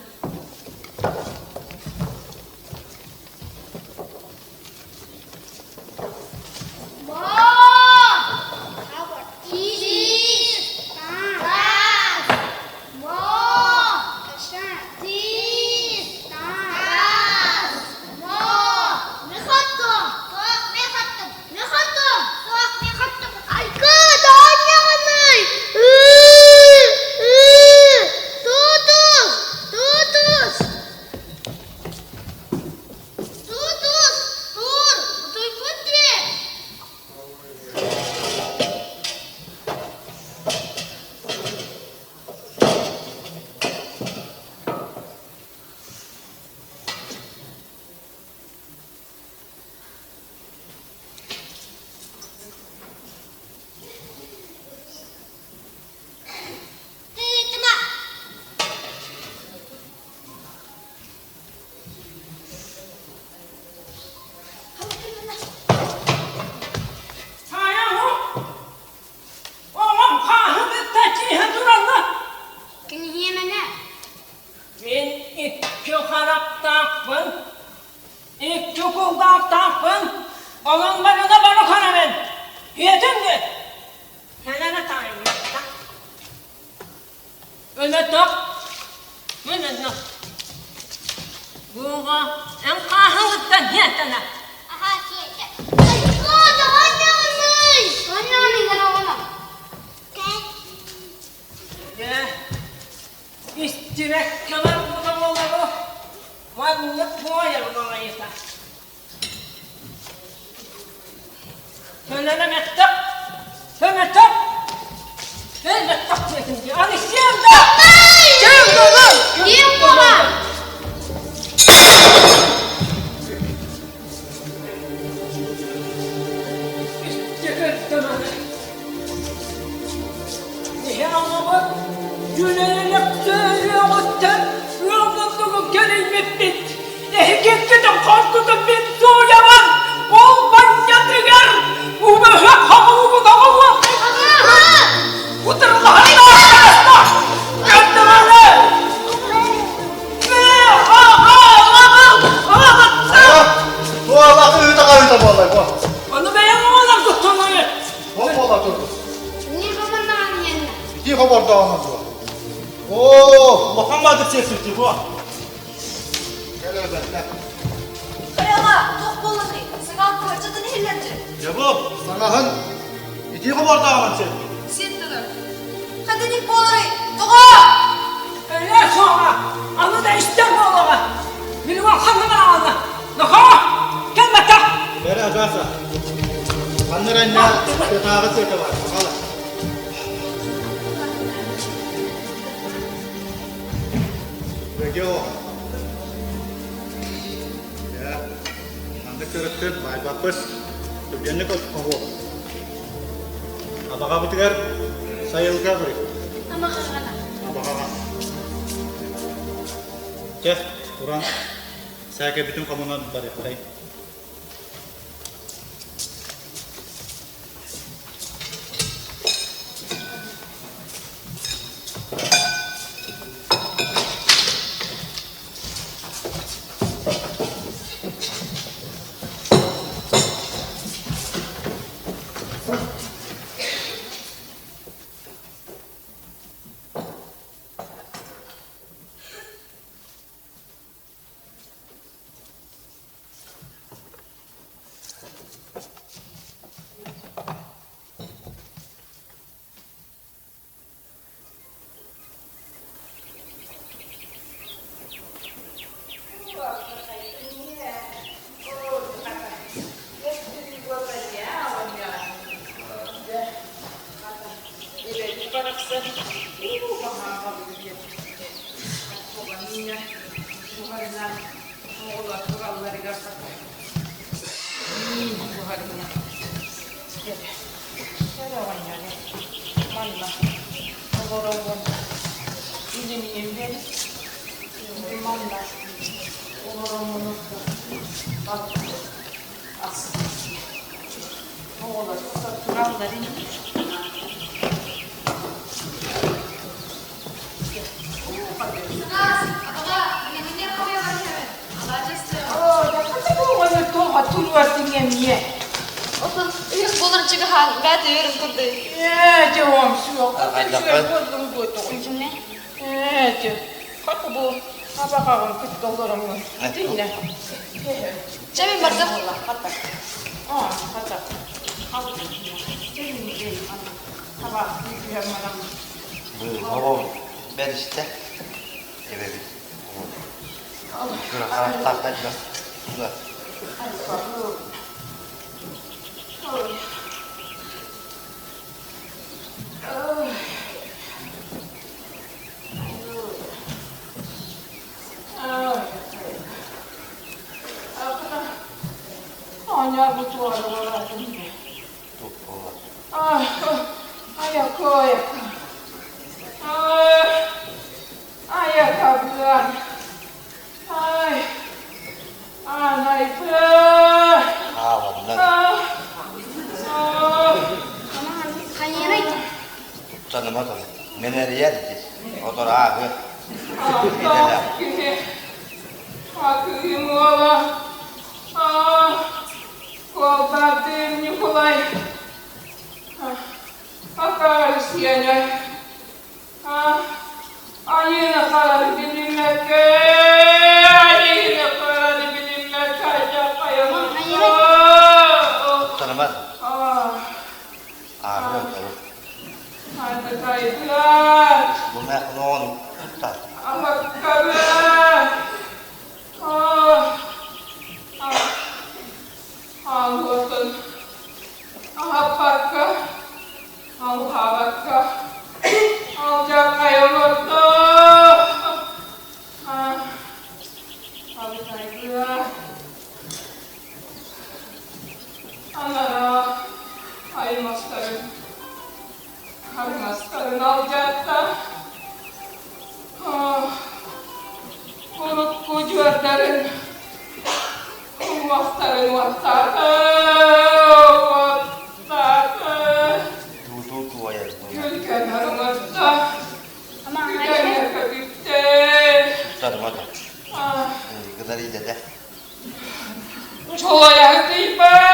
Olan barına bana kana ben. Yetimdi. Kenara tanıyım. Öyle tak. Öyle tak. Buğa en kahırlıktan yetene. Aha, kiyete. Ay, anne ona. Ya. İstirek kadar buradan olur o. Varlık bu ayarı bana yeter. Söylenem ettik. Söylemettik. Söylemettik. Alışayım da. Gel baba. Gel baba. Niye anlamı? Yüleğine söylüyorken yolunduğu gelin bit. Gittim korkudum bir soğuyaman. Olman yatıgar. Bu böyle havuğu kavuk. Bu tırla hatta arkadaşlar. Gördüm öyle. da vallahi bak. Onu benim oğlan tuttuğunu. Bak vallahi durdu. Niye babanın ağanın yanına? İki haber dağına bu. Oo, Muhammed sesi bu. Gel öyle gel. Kayağa, tok bolası. Sana parçadan hillerce. Ya bu, sana hın. İki haber dağına sen. Sittiler. Kadenin boğları. Toka! Öyle sonra. Anı da ister bu oğlan. Benim oğlanımın ağzı. Noko! Gelme tak! Beri agasa. Kandıran ya, tetağı sırtı var. Bakalım. Peki o. Ya, kandı kırıktır, bay bakmış. Tübyenlik olsun bu. Apakah betul saya udah beri? Ama kagana. Apakah? Cek, kurang. Saya kayak bitung kamu non bari. Otur, yürüs bolur çıkı han. Ben de yürüm kurdu. Kim ne? Cemil barda. Babam ben işte. Evet. Şuraya karar takacağım. Şuraya. Kanyana itu. Tanıma tanı. Meneri yerdi. Otur abi. Tanımaz. Abi otur. Bu ne kulağın? Tutar. Tuh ya. Ama hayır. Tanıma tanı. Kadar iyi dede. Çoğu ayakta iper.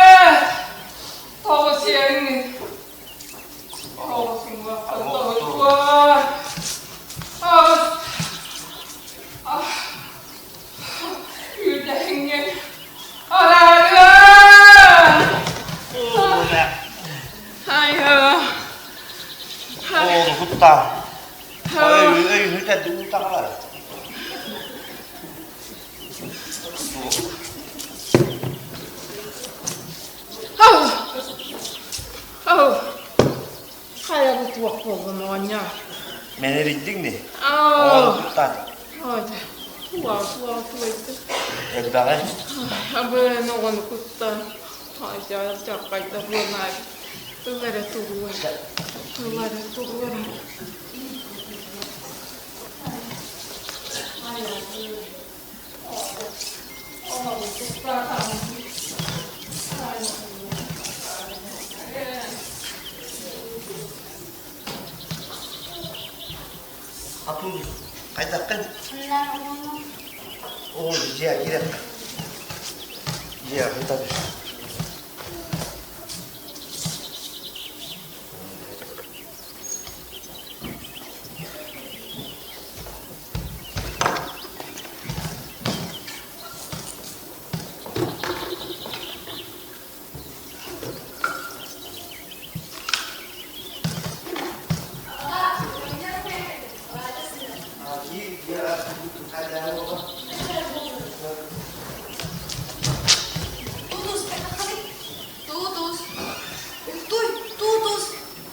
우다. 에이, 일단 누구 따라. 아우, 하야고 부엌 보고 뭐냐? 매너리 띵네. 아우, 우다. 어제 부엌 있어. 여기다가 아버지 너는 굿다. 아자 잡아있다 보나. 그거를 두고 앞으로 가자 끝. 나 엄마. 오 이제야 이랬다. 이제야 했다.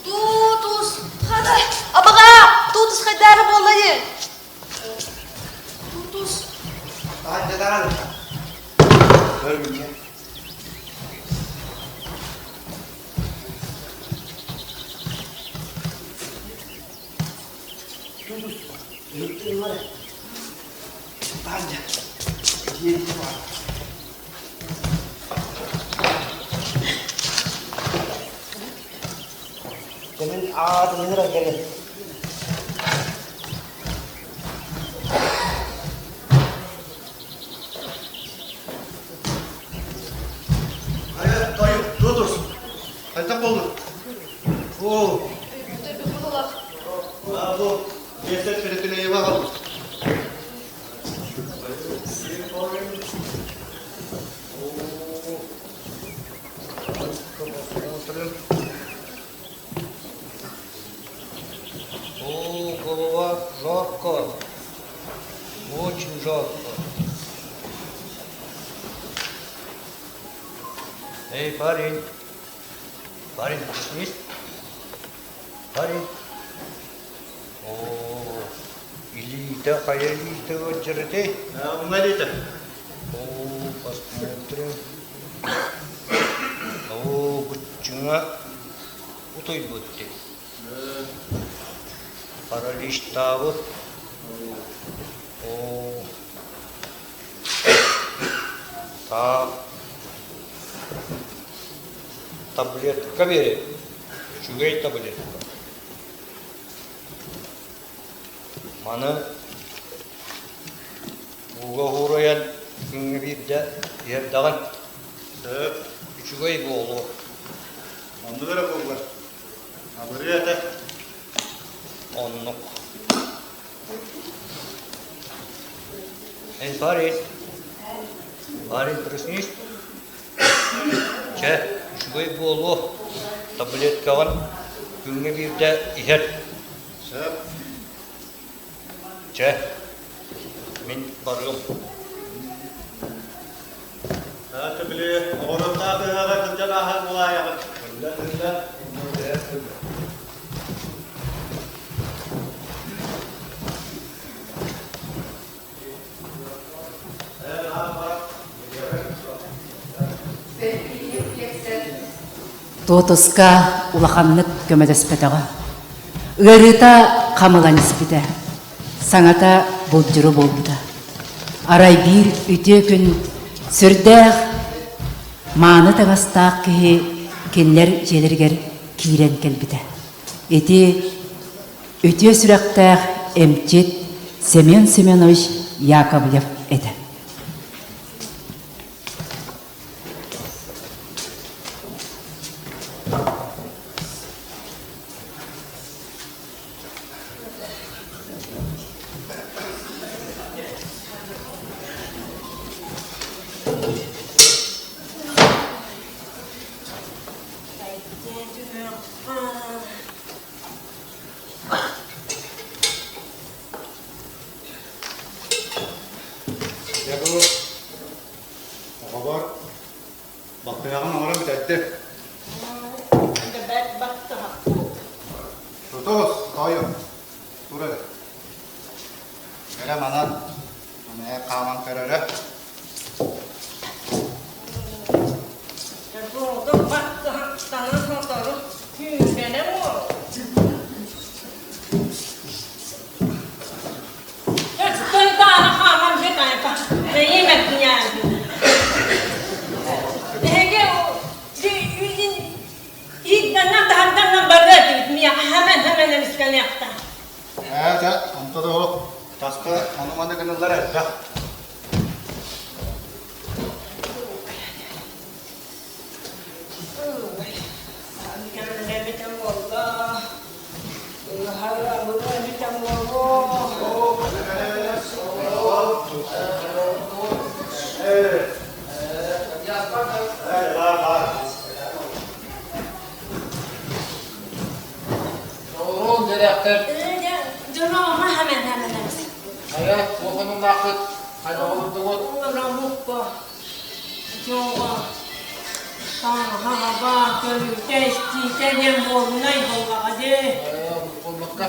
Tutus. Abaga, tutus kay Dara Bolay. Tutus. 아 이제 나가는. 여기. 이렇게 말해. 앉아. 뒤에 있지 마. 그러면 아주 힘들게. 아야, 너희 너도 살짝 보고. 오. 아, 뭐 예스 그랬더니 와가. О, голова жарко. Очень жарко. Эй, парень. Парень, проснись. Парень. О, или такая листовая черты. 아, 말이다. О, посмотрим. О, бутчуна. Утой будьте. Паралич тавы. О. Так. Таблетка бери. Чугай таблетка. Маны уға ғұраян күнгі бірді ердаған үчігай болу. Onu vera koylar. Buraya da Оннық. Эй, парень. Парень, проснись. Че, үчігай болу. Таблеткаған күнгі бірді ер. söp. Че, мен барғым. Hadi bile onun tahtına bakınca daha kolay yapar. Öyle. Тотуска улаханнык көмөдөспетага. Ырыта камыланиспите. Саңата болжуру болбута. Арай бир үтө күн сүрдэх мааны таңастаак кихи кеннер желергер киирен келбите. Эти үтө сүрактах эмчит Семен Семенович Яковлев эти. Bakıyağın ağrı bitti. Ben de ben baktım. Tutus, koyu. Dur hadi. Kerem anan. Anaya kaman kararı. Burada baktı hastanın fotoğrafı. Hüngene mi oldu? Çıktın tane kaman bir tane bak. Ne yemektin yani? Ege o İdden daha barret gitmiyor. Hemen miskan yaptı. Ya, anta da o. Taska, onu bana gönüller evde. Doğru, direktör. Canım hemen. Hayat, okulun vakit. Hadi oğlum dur. Ramukko. Joga. Hava körü testi tenem bolunay bolade. Kollukka.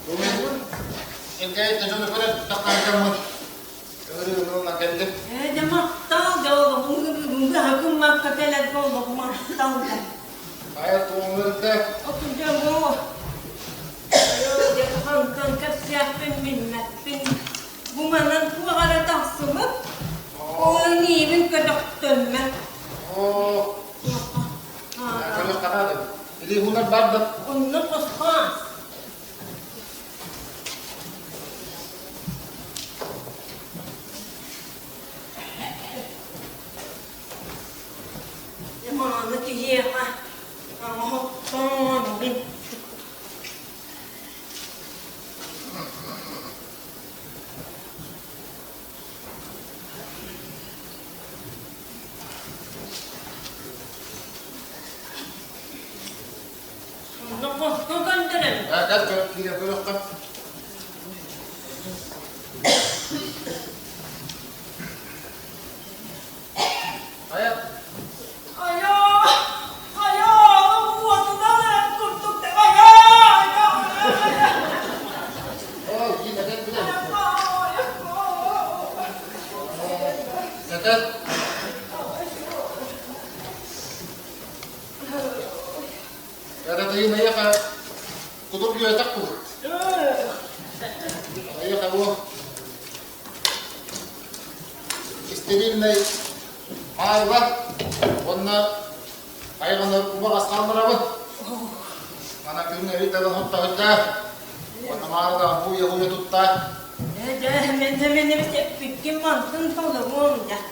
Rumen. Engkau tunjuk pada tekan kamu. Aduh, nak ganti. Demak tahu jauh bunga hakum mak katelat ko mak tahu dah. Hayat umur teh. Aku jago. Ayo dia kan kesiapin minnatin. Bumanan ku ada tahsumat. Oh ini min ke dokter mak. Oh. Kalau kata ada. Jadi hunat badak. Untuk khas. Mana dia ah? Ton bin. Nak kau kan terem. Kan kira belok kan. Hayat. Ayo, buat tu dah kutuk tak ayo. Oh, gini kan gini. Kata. Kata tu ini ya kan. Kutuk dia takut. Ayo kamu. Istirahat nih. Aywa. Wanna. Ayo wanna kuba asal merabat. Mana kini kita dah hotta. Wanna marga huya tutta. Dah men mesti fikir mantun kau dah dah.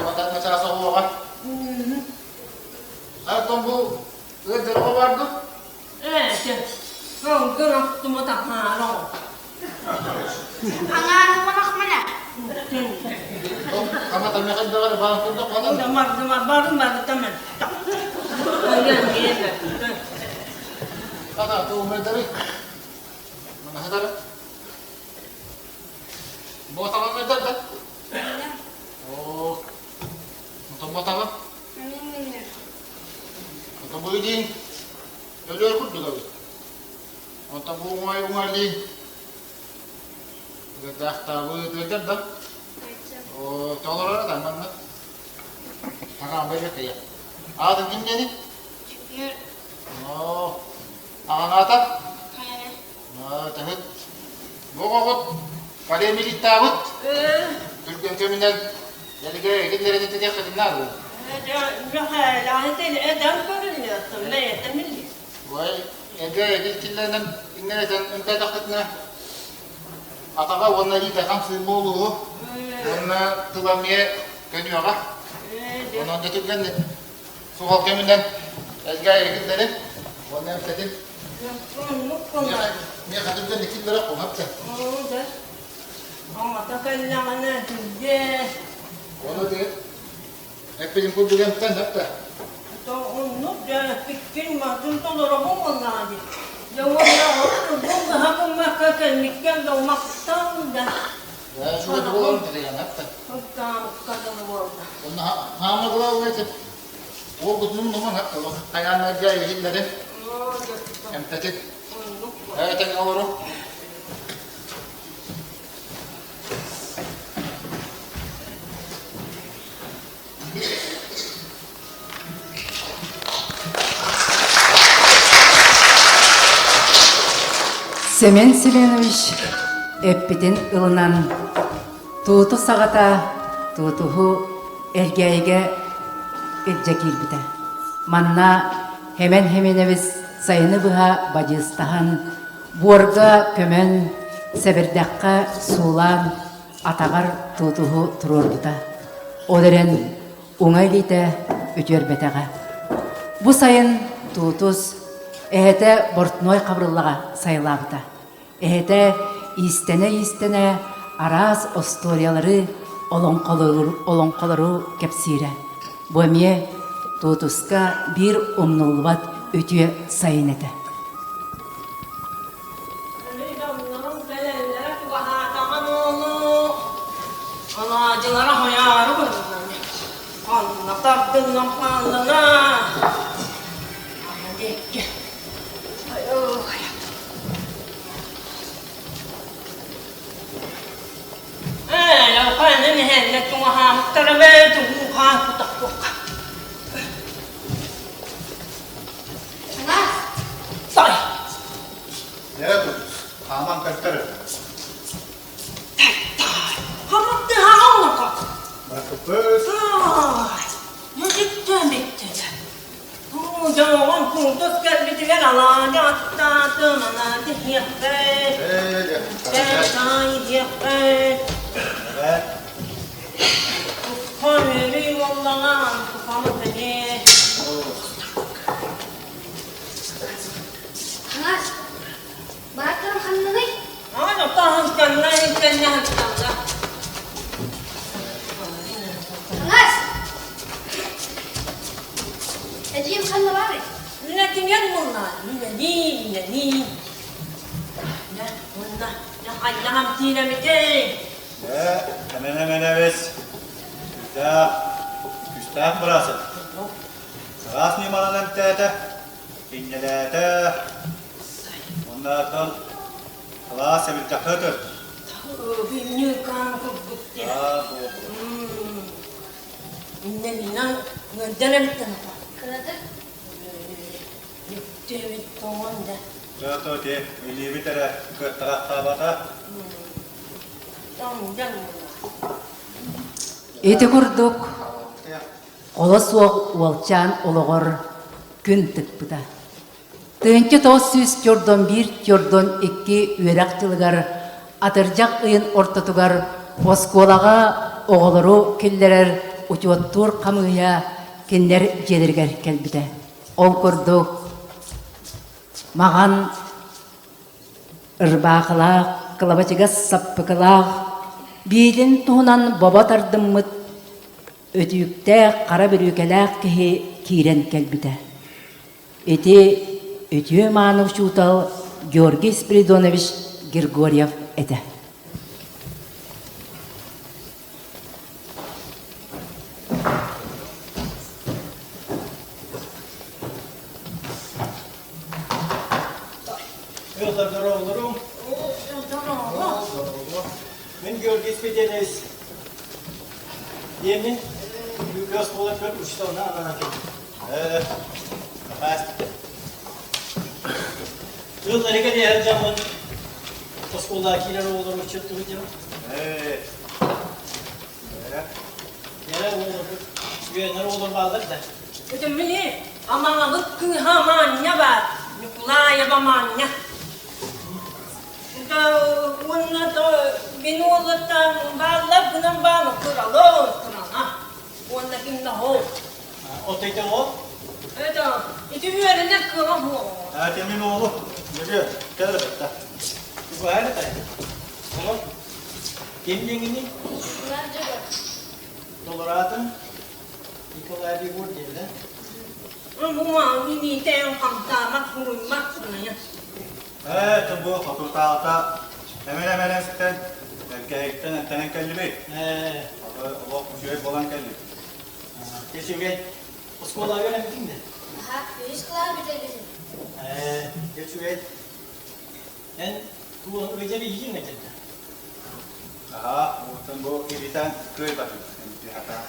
Mata macam asal huwa kan. Ayo tunggu. Lihat apa bardu? Dah. Kau gerak tu mata halo. Angan manak mana? Oh, kamu tanya kan dengan barang untuk mana? Demar baru teman. Ayan dia. Kata tu menteri. Mana hadar? Bawa tangan menteri kan? Oh, untuk bawa tangan? Untuk beli ding. Jadi aku juga. Untuk bungai ding. Dah tahu itu dah. Oh, color ada mana? Agak banyak ya. Ada gini ni? Oh, agak atas? Nah, tahut. Bokot. Pada milik tahut. Tujuan kriminal. Jadi kita dari itu dia kriminal. Dah itu ada perlunya sampai temili. Wah, kita nan ini dan entah takutnya. Ataga warna kita kan simbolu. Warna tulamnya kenyora. Warna jatuh kan ni. Soal kriminal. Jadi kita ni. Warna apa tadi? Ni kan tu ni kita nak apa? Oh, dah. Oh, tak kena mana dia. Warna tu. Apa yang kau bilang kan apa? Untuk dia fikir macam tu orang mana ni. Jawab bunga hakum maka kan mikir dah maktam dah. Ya, sudah dua orang tu yang apa? Kita kata orang. Warna hama gula macam. O kuzunun numara ayağına gel gitmedin. Emtetin. Evet, en doğru. Семен Селенович эппитин ылынан тууту сагата туутуху эргейге илже килбите. Манна хеменебиз сайыны быха бадьыстахан буорга көмөн себердакка суулан атагар туутуху турурбута. Олерен уңай ките үтөрбетега. Бу сайын туутус эхете бортной кабрыллага сайылабыта. Эхете истене араз историялары олоңколору кепсире. Бу эмне туутуска бир умнулбат өтүө сайын эте. Anacılara hayarı bölümlerine. Kanına taktığına kanına. Hadi gel. لو كان نهلك وها مقتربات وها تطقق. طيب. Nereye dur? Aman kaçtarır. Hamuttuha olmadı. Bakıp böyle. Ne bitti. Doğan kurtus gelmediler alaca atladığına dihiyakte. Dehayiyakte. Evet. Kufamiri yollanan kufamı beni. Anas, bırakalım kanını. Ana tahın kanına kendine hakkında. Anas. Eciyim kanını bari. Lakin yan bunlar. Nini. Bunlar. Nakallaham dinamite. Hemenemeneviz. Küstah burası. Sağas nimanan emtete. İnnelete. Ondan klas sebilcak hötür. Binyu kan kubukti. İnnelinan ngadalamtan pa. Kıradı. Yüktevi tonda. Joto ki, ili bitere köttävät tabata. Tondan Эти курдук қолы суық уолчан олығыр күн тықпыда. Тыынчы 941 jordan 2 үйрәк жылығар атыржақ ұйын ортатугар Москвалаға оғылыру келдерер учуаттур қамығыя кендер желергер келбіде. Ол курдук маған ырбақылақ, қылабачыға саппықылақ, Бийлин туһунан баба тардыммыт өтүктә кара бирүкәләк кирен келбите. Эти өтү маанов шутал Георгий Спиридонович Григорьев эте. Мен Георгий Спиридонович. Yemin Югос болып көр ұштауына ағана келді. Жылдарыға дейін жамын Қосқолда келер олар өтшіп тұр деймін. Нері олар сүйенер олар балдыр да. Өтім міне, амаңалық күн хамanya бар. Николая бамanya. Оны ben oğlum bağla bunun bağlı kuralı kurana. Onda kimde o? Otaydı o? Evet, iti üzerinde kıram o. Evet, emin oğlu. Geliyor. Gel hatta. Bu hali de. Oğlum. Kendini Bunlarca gör. Koloradın. Nikolay bir vur değil de. Bu mavi bir tane kamtamak kurulmak sana. Evet, bu fotoğrafta hemen sitten erkekten entenen kelli bey. Allah bu şey bolan kelli. Keşke Oskola öğrenmedin mi? Aha, 100 kılar bitirdim. Geç üyet. En tuğun öyle bir yiyin ne dedi? Aha, muhtemelen bu iritan köy bakıyor. Bir hata.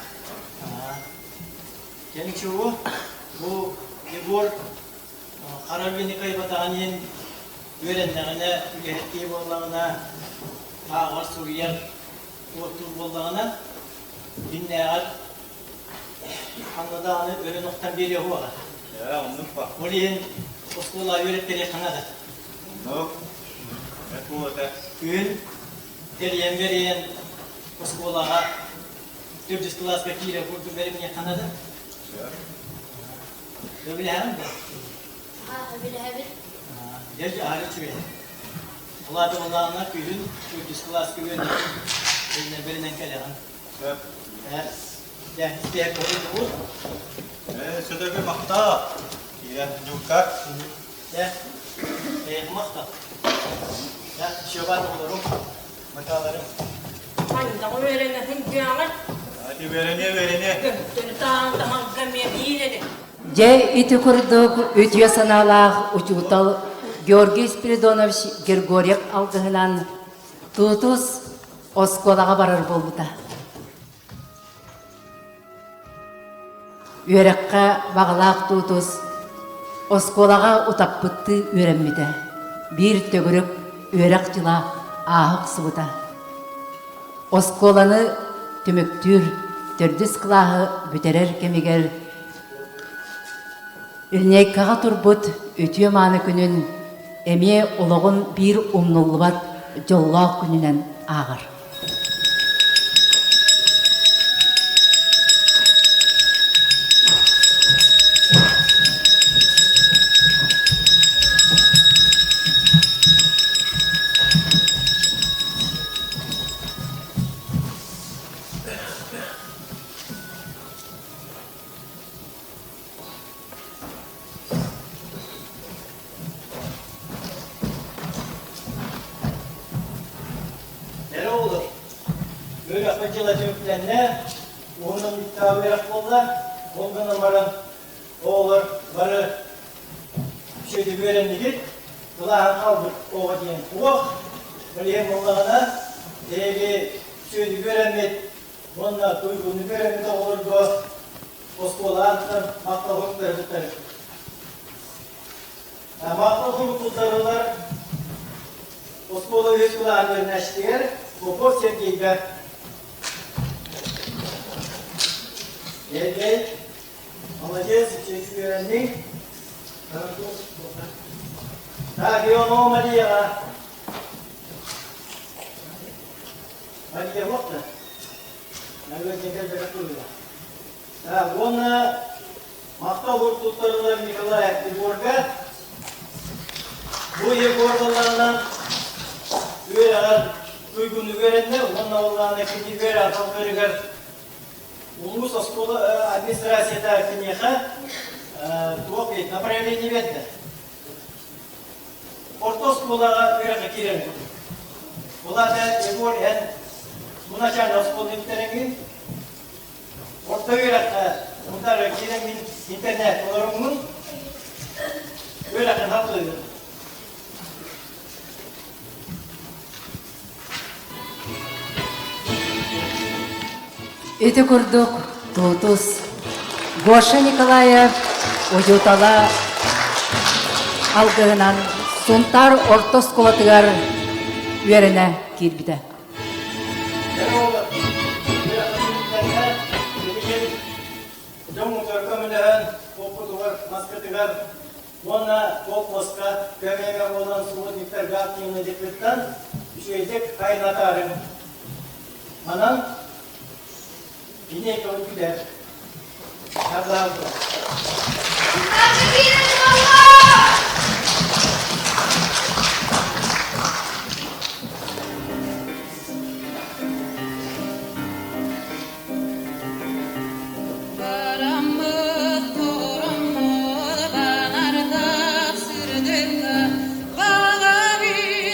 Kenik şu bu Yegor karar beni kaybatan yen öğrendiğine ürettiği bollağına ağır Suriye otur bollağına dinleyen anladığını öyle noktan veriyor bu ara. Ya, onu bak. Oraya oskola öğretmeni kanadı. Onu. Evet, bu da. Gün deryen veriyen oskolağa 400 klas bekliyle kurdu verimine kanadı. Öyle hem de. Aha, öyle. Derece ağrı çüveli. Ola da olağına köyün 400 klas köyün eline berinden kalayan. Evet. Ya isteyip koyun bu. Sudah ke maktab. Iya, juga. Ya maktab. Ya şoban olurum. Makalarım. Hangi öğrenesin kıyamet. Hadi verene. Göktürü tamam gömye değil. Je iti kurduk ütüye sanalaq uçutal Georgiy Spiridonovich Grigoryev algıhılan tutus oskolağa barar bolbuta. Üyerekka bağlaq tutus oskolağa utappıttı ürenmide. Bir tögürük üyerekçila ahık sıvıda. Oskolanı tümüktür, tördüs kılahı büterer kemiger. Ilnek kağa turbut ütüye manı günün eme olağın bir umnullubat jollaq gününen ağır. Nere olur? Böyle akıcıla tümüklerine onun iddia verak bolla, ondan varan oğulur, varı şeyde öğrendik, kulağın kaldık oğa diyen kuğuk, böyle hem Allah'ına evi şeyde öğrenmek, onunla duygunu öğrenmek olur bu, oskolardan makla hukukları tutar. Makla hukuklarılar, oskola yüz kulağını öğrenmişler, bu sevgiyle gel alacağız çünkü öğrendik. Tabii o normal ya. Hadi gel bak da. Ben böyle tekrar bırakıyorum. Ha, bunu makta vurtuklarından Nikolay yaptı burada. Bu yekordalarından üyeler duygunu verenler, onunla Allah'ın ekini veren halkları улус оскола администрация книха туопит направление ведда. Орто сколага үйрәккә кирәк. Буларда Егор һәм буначан осколын тереңин. Орто үйрәккә мунда кирәк интернет буларымын. Үйрәккә хаклы. Ити курдук тутус Гоша Николаев уютала алгыгынан сунтар орто сколатыгар үйеріне кирбиде. Ona Kokmoska gömeğe olan suudnikler gâtliğine dikkatten düşecek kaynatarım. Anam yine yolu gider. Allah'ım.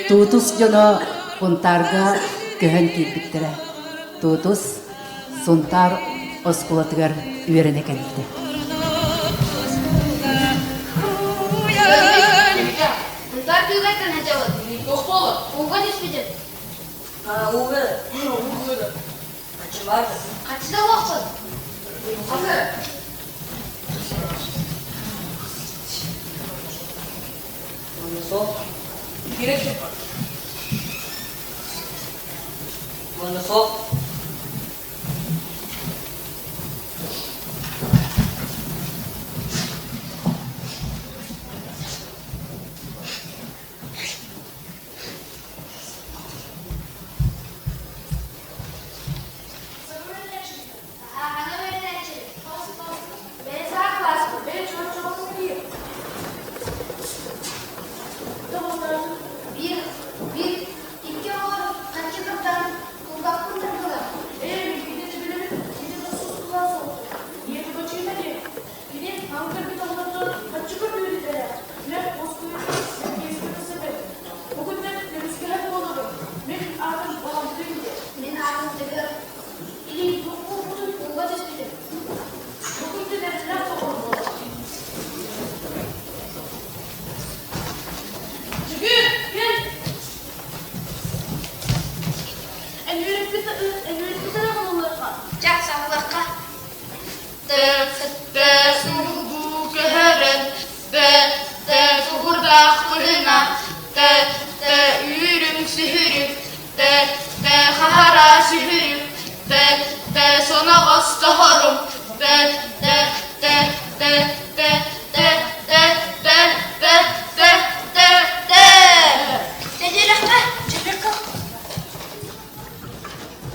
Tutus jono puntarga köhön kirbittire. Tutus suntar oskulatıgar үйеріне кәлікті. Быгар түйгәйтен әтәбі. Тоқ болы. Уға деспеден. Уғы. Уғы. Açılardı. Қачыда уақпын. Hazır. Onu sol. Gerek yok. Onu sol.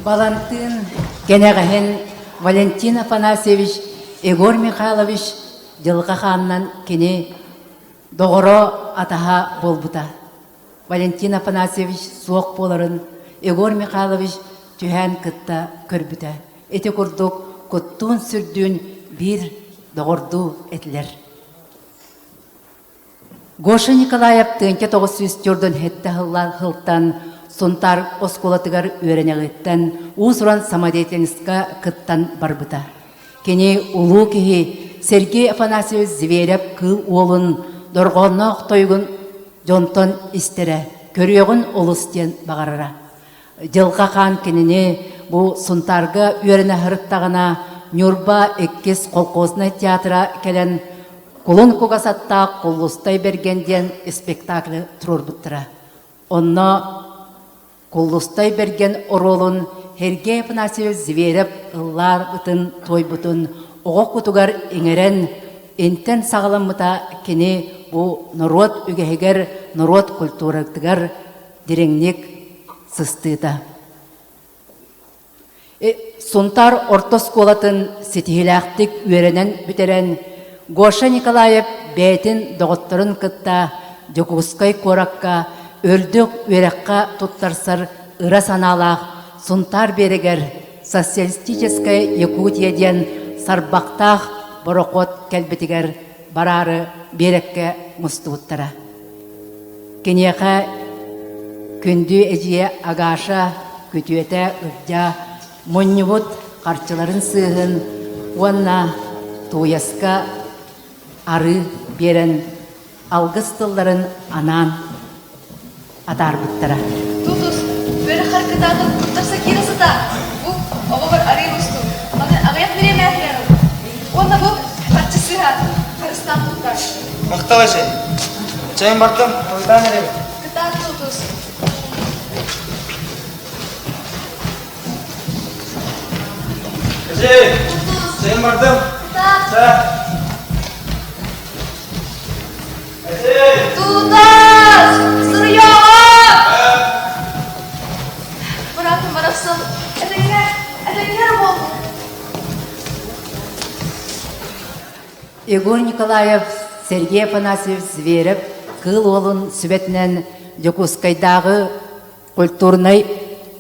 Балантын генеғахен Валентин Афанасьевич Егор Михайлович жылға ханнан кене доғыро атаха болбута. Валентин Афанасьевич суық боларын Егор Михайлович түйән кытта көрбіті. Эти күрдік күттуын сүрдүүн бір доғырду әтілер. Гоша Николаев 1904 хетті хылтан Сонтар осколатыгар үйренегеттен усуран самодеятельностька кыттан барбыта. Кене улу кихи Сергей Афанасьевич Зверев кыл олын дорғоннақ тойгын жонтон истере, көрегін олыстен бағарара. Жылға қан кеніне бұл Сонтарға үйрене хырыттағына Нюрба эккес колқосына театра келен Кулын кугасатта қолустай бергенден спектаклі тұрор бұттыра. Онна Коллустай берген оролун Сергей Афанасьевич Зверев ыллар ытын той бутун оғық кутугар еңерен энтен сағаламыта кене бу народ үгехегер народ культурактыгар диреңнек сыстыта. Сонтар ортосколатын сетихилактик үйренен бүтерен Гоша Николаев бәйтін доғыттырын кытта Жокускай коракка Өлдік өрекқа тұттарсыр ұра саналақ Сонтар берегер социалистическая Якутияден сарбақтақ бұрықот кәлбетігер барары берекке мұстуыттыра. Кенеға күнді әжие ағаша күтуеті үрдя мұннывыт қарчыларын сығын онна туяска ары берен алғыз тылларын анан атар бұттыра. Тутус, бөрі қарқыдағы құттарса кересі да. Бұл, оғы бір арай бұсту. Маны ағаяқ бере мәтілерім. Онда бұл, қатшы сыға, қарыстан тұттар. Мақтал әже. Чайын бардым, тойдан әрем. Қытар тутус. Әже, чайын бардым. Қытар. Әже. Тутас! Сұрыяға! Бұратым барапсыл. Әдәйнер бол. Егор Николаев Сергей Афанасьевич Зверев кыл олын сүбетінен Жокускайдағы культурный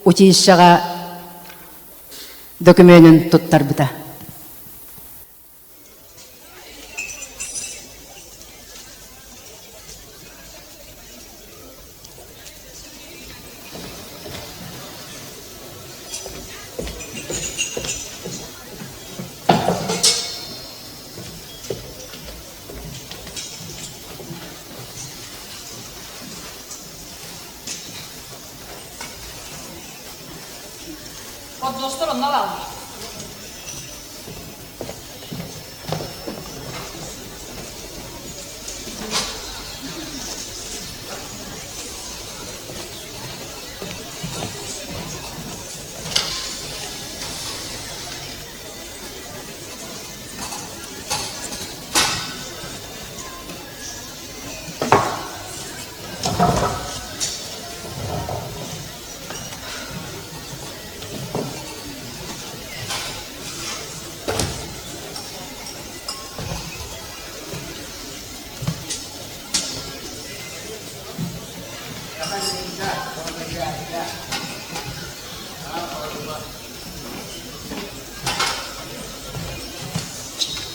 училищаға документін тұттар бұта. Подзостор оннал алды.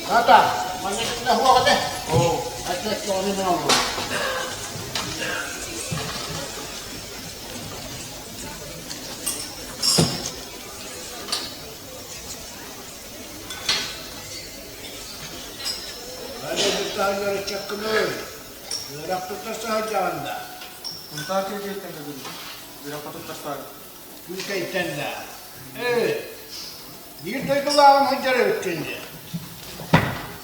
Tata, mana kita huwa ka deh? Oh, ada story mana? Ada kita hanya cek dulu. Berak tutas saja anda. Untuk kita dulu. Biar patut tasar. Kita itenda. Itu lawan hajar etkince.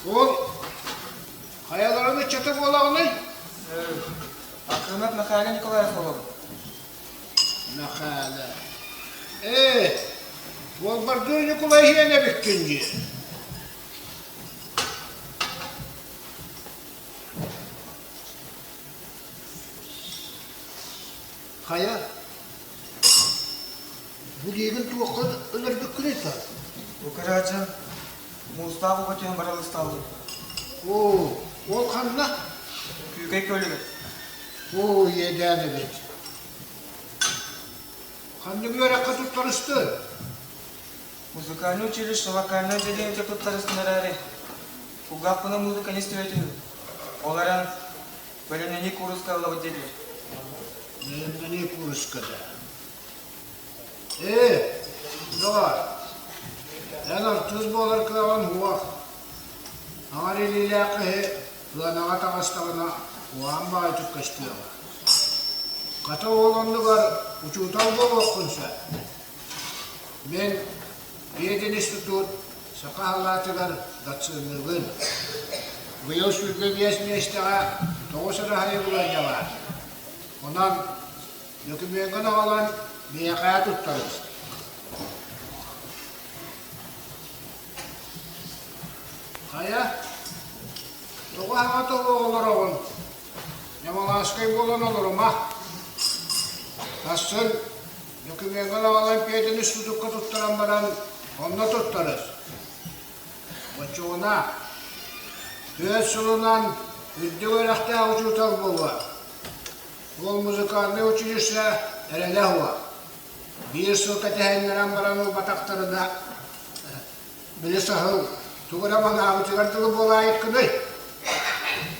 Ол қаяларына чатып олағынай? Ақырнат Нахаля Николаев олым. Нахаля. Ол барды Николай жиәне беккенде. Қая? Бұл егін туаққа өлір беккін етар. Украджан Мустафа көтен баралы сталды. Ол қанына? Күйгей көлігі. Едәні бет. Қанны бүйәрәққа тұттарысты? Музыкальный училище, вокальное отделение депутаттарыстың әрі. Угаппына музыка не стройтын. Оларан бөлімнені курсқа алып деді. Бөлімнені курсқа да. Доғар. Әнар тұз болар кылаған хуақ. Аңар елілі ақы ғанаға тағастағына хуан бағай түккәстіяға. Қата оланды бар ұчутал бол оққынса. Мен бейден институт сақа халатығар датсынығын. Бұйыл сүргі бесіне істіға тоғысыры хайы бұлан жава. Онан өкіменген ағалан бейқая тұттарыз. Қая? Тоғы аңа тоғы олар оғын. Ямаласқай болан олар ома. Тасын, өкіменген ағалан пейден үстүдікқа тұттаран баран, онна тұттарыз. Бачуына, төз сұлынан үрді өрәқті ауызутал болуа. Ол музыкальный училище әрелі хуа. Bir сыл кәтәйінлерін баран ол батақтарына білі сағыл. Туғыра маңа ауытығардылы бола айыққыды.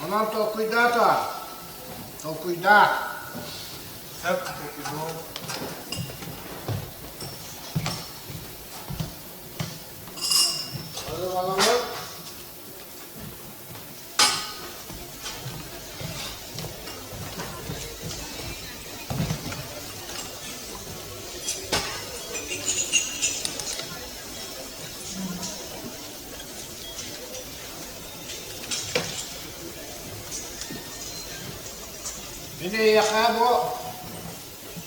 Онан толқұйда та. Толқұйда. Әп, толқұйда. Ады баламы. Mene yaqa bu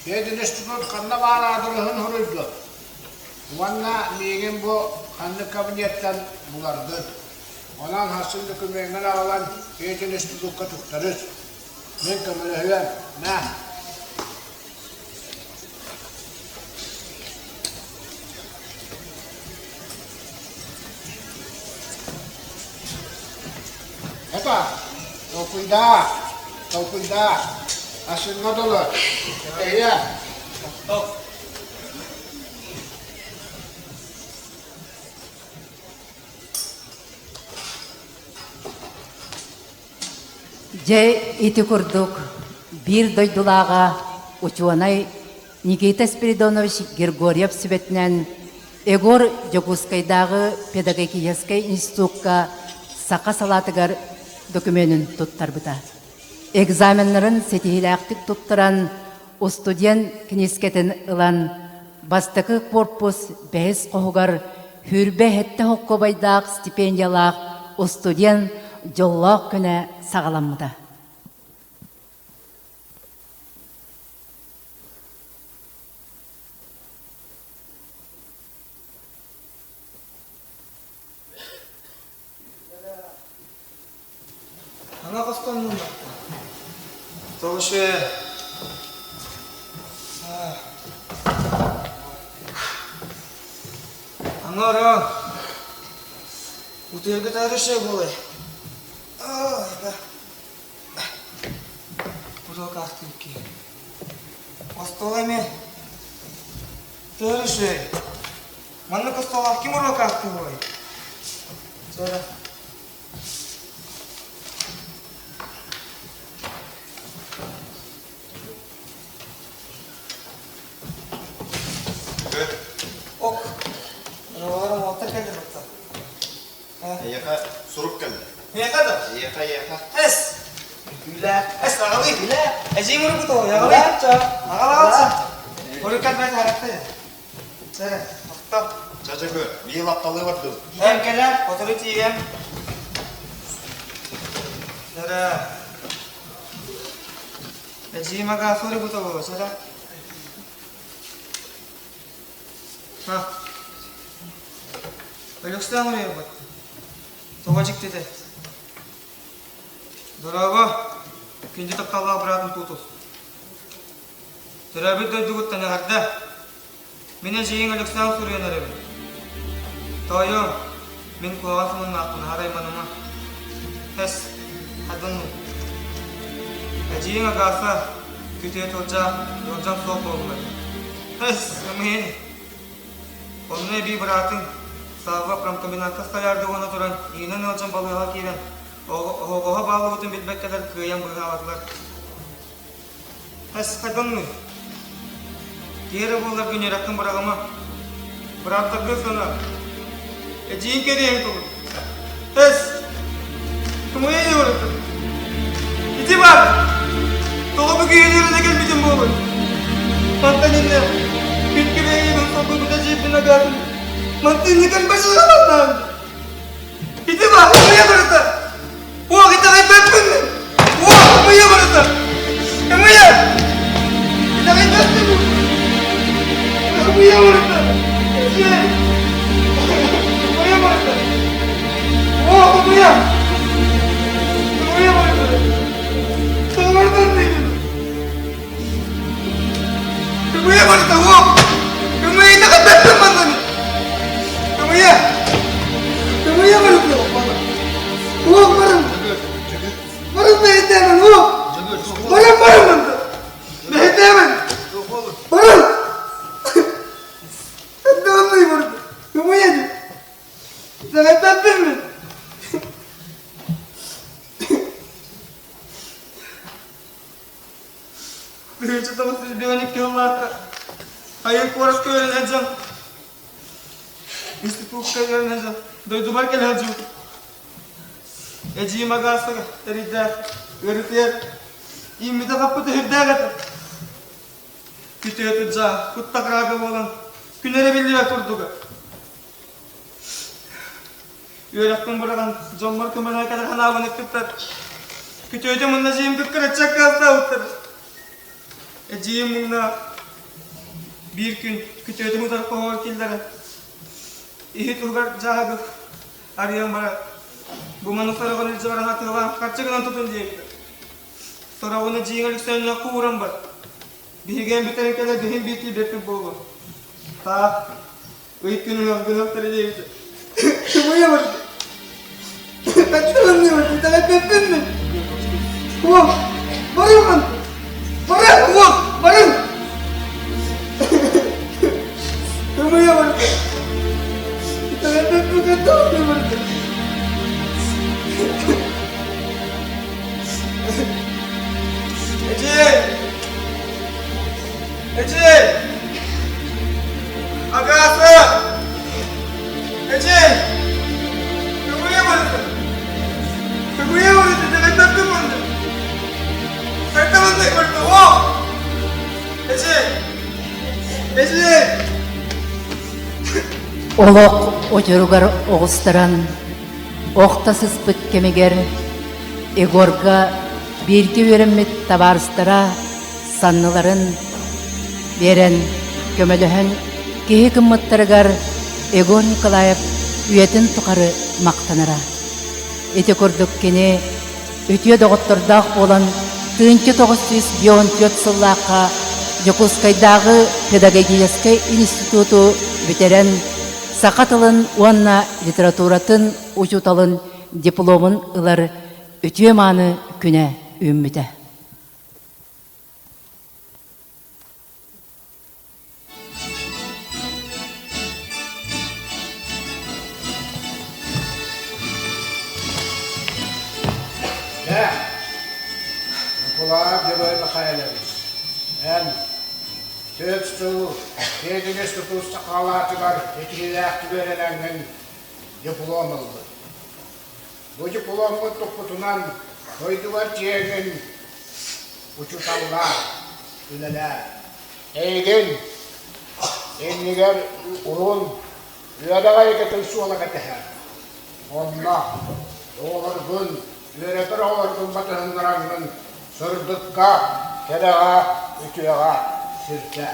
Pedin institut kanna bağladırığın hürüldü. Vanna megen bu kanlı kabinetten bulardı. Onan hasıllı kümeğinden ağalan Pedin institutka tutarız. Men kömülü hüven. Ne? Epa, Topuyda, aşınma dolu. Ya. Же ити курдук бир дойдулага учуанай Никита Спиридонович Григорьев светнен Егор Жокускайдагы педагогический институтка сака салатыгар документин туттарбыта. Экзаменларын сетихилактык туттаран студент книскетін ылан бастакы корпус бәс қоғығар хүрбе хетті хоққобайдақ стипендиялақ студент жоллақ күні сағаламыда. Аңа қоспан мұнда. Тоғышы. Аңа ора. Утырғы тарышы болай. Бұда қақты үкі. Қостолай мен. Тарышы. Манны қостолақ кем ұра қақты болай. Сәра. Ok. Arabalarım orta geldi hatta. Yaka surup geldi. Ne kadar? Yaka. Es. Güle. Es ağalı güle. Ecim onu bu to. Ağalı yapça. Ağalı yapça. Korukat ben harekte. Sere. Hatta. Çocuk bir yıl aptallığı vardı. Hem gelen otorite yem. Sere. Ecim aga soru bu to. Sere. Ha. Ölüksden oraya bak. Tovacık dedi. Duraba. İkinci takkalığa bırakın tutus. Durabı döndüğüt tanıgarda. Mine jeyin ölüksden soruyor nerebe. Toyum. Min kulağın sonunun aklına haraymanıma. Hes. Hadın. Jeyin agasa. Kütüye tolca. Yolcan soğuk olmalı. Hes. Amin. Onunla bir bırakın. Sağlığa pramkombinatı sayardı ona duran. İğnen olcan balığa giren. Oğa bağlı bütün bilmek kadar kıyan bırağadılar. Hes kadın mı? Geri bullar günü rakım bırakama. Bıraktıktan sonra. Ciğin kereyim tuğur. Hes. Kımıya iyi uğrattın. İti var. Tuğu bu güyün yerine gelmeyeceğim bu olur. Mantanınla. Pitkireyim sokun da cebine geldim. Mantanını kan başlayamadım. İti var. Kımıya bıraktı. Wah, kita kay Batman! Wah, kumuya ba ito? Kumuya! Kita kay Batman! Kumuya ba ito? Kumuya ba ito? Wah, kumuya! Kumuya ba ito? Kumuya ba ito? Kumuya ba ito? Wah! Kumuya ito kay Batman man! Kumuya! Kumuya ba ito? Wah, parang! Parang behetemen, wah! Parang! Behetemen! Parang! Ito ang may parang! Kumuya niyo! Sakit tapin mo! Kaya tapos bibiyanik kayo maka. Hayır kuras kayo rin adyan. İstipuk kayo rin adyan. Doydubar kayo adyan. Eci magasa terida görüntüler imide kapıda hırdagat kütüye tutca kuttak raga olan günere bildiğe kurduga yörekten bırakan zommar kımana kadar hanavını kıtlar kütüye de munna jiyim kıkkıra çakkalsa uttar eciyim munna bir gün kütüye de mutar kohor kildara ihit ugar jahagı ariyam bara Bu manufakturun civarına atılan kaçıklan tutun diye. Sonra onu ciğer yükselene kuvuran var. Bir gün bir tane kadar düğün biti bepi boğu. Ta, uyut günün tercih. Kumuya var. Kaçıklan diyor. Bir tane bepi mi? Kuvu. Varım lan. Varım kuvu. Varım. Kumuya var. Bir tane bepi kadar var. Ece! Agasa! Ece! Kumuya vardı? Kumuya vardı? Demek tatlım vardı. Kartamandık vardı. Oh! Ece! Ece! Олоқ очоругар оғыстаран, оқтасыз бүткемегер, Егорға берге веріммет табарыстара санныларын берен көмөлөһөн кеһи кыммыттарыгар Егор Николаев үйетін тұқары мақтанара. Эти көрдік кене өтіе доғыттырдақ болан 1994 сыллаққа Жокускайдағы педагогический институту бетерен сақатылын уанна литературатын учуталын дипломын ылар өтіе маны күне үмміті. Николаев Герой Михайлович. Эн Төтсту Тедигес Тутуста Калатыгар Экилиякты берененген диплом алды. Бу дипломы топутунан тойдуар тиеген учуталлар, үлелер. Эйген эннигер урун үйадага екетін суала кәтәһәр. Онна олар күн үйретір олардың батырындараңын сырдыққа, кәдіға, үтіяға сірті.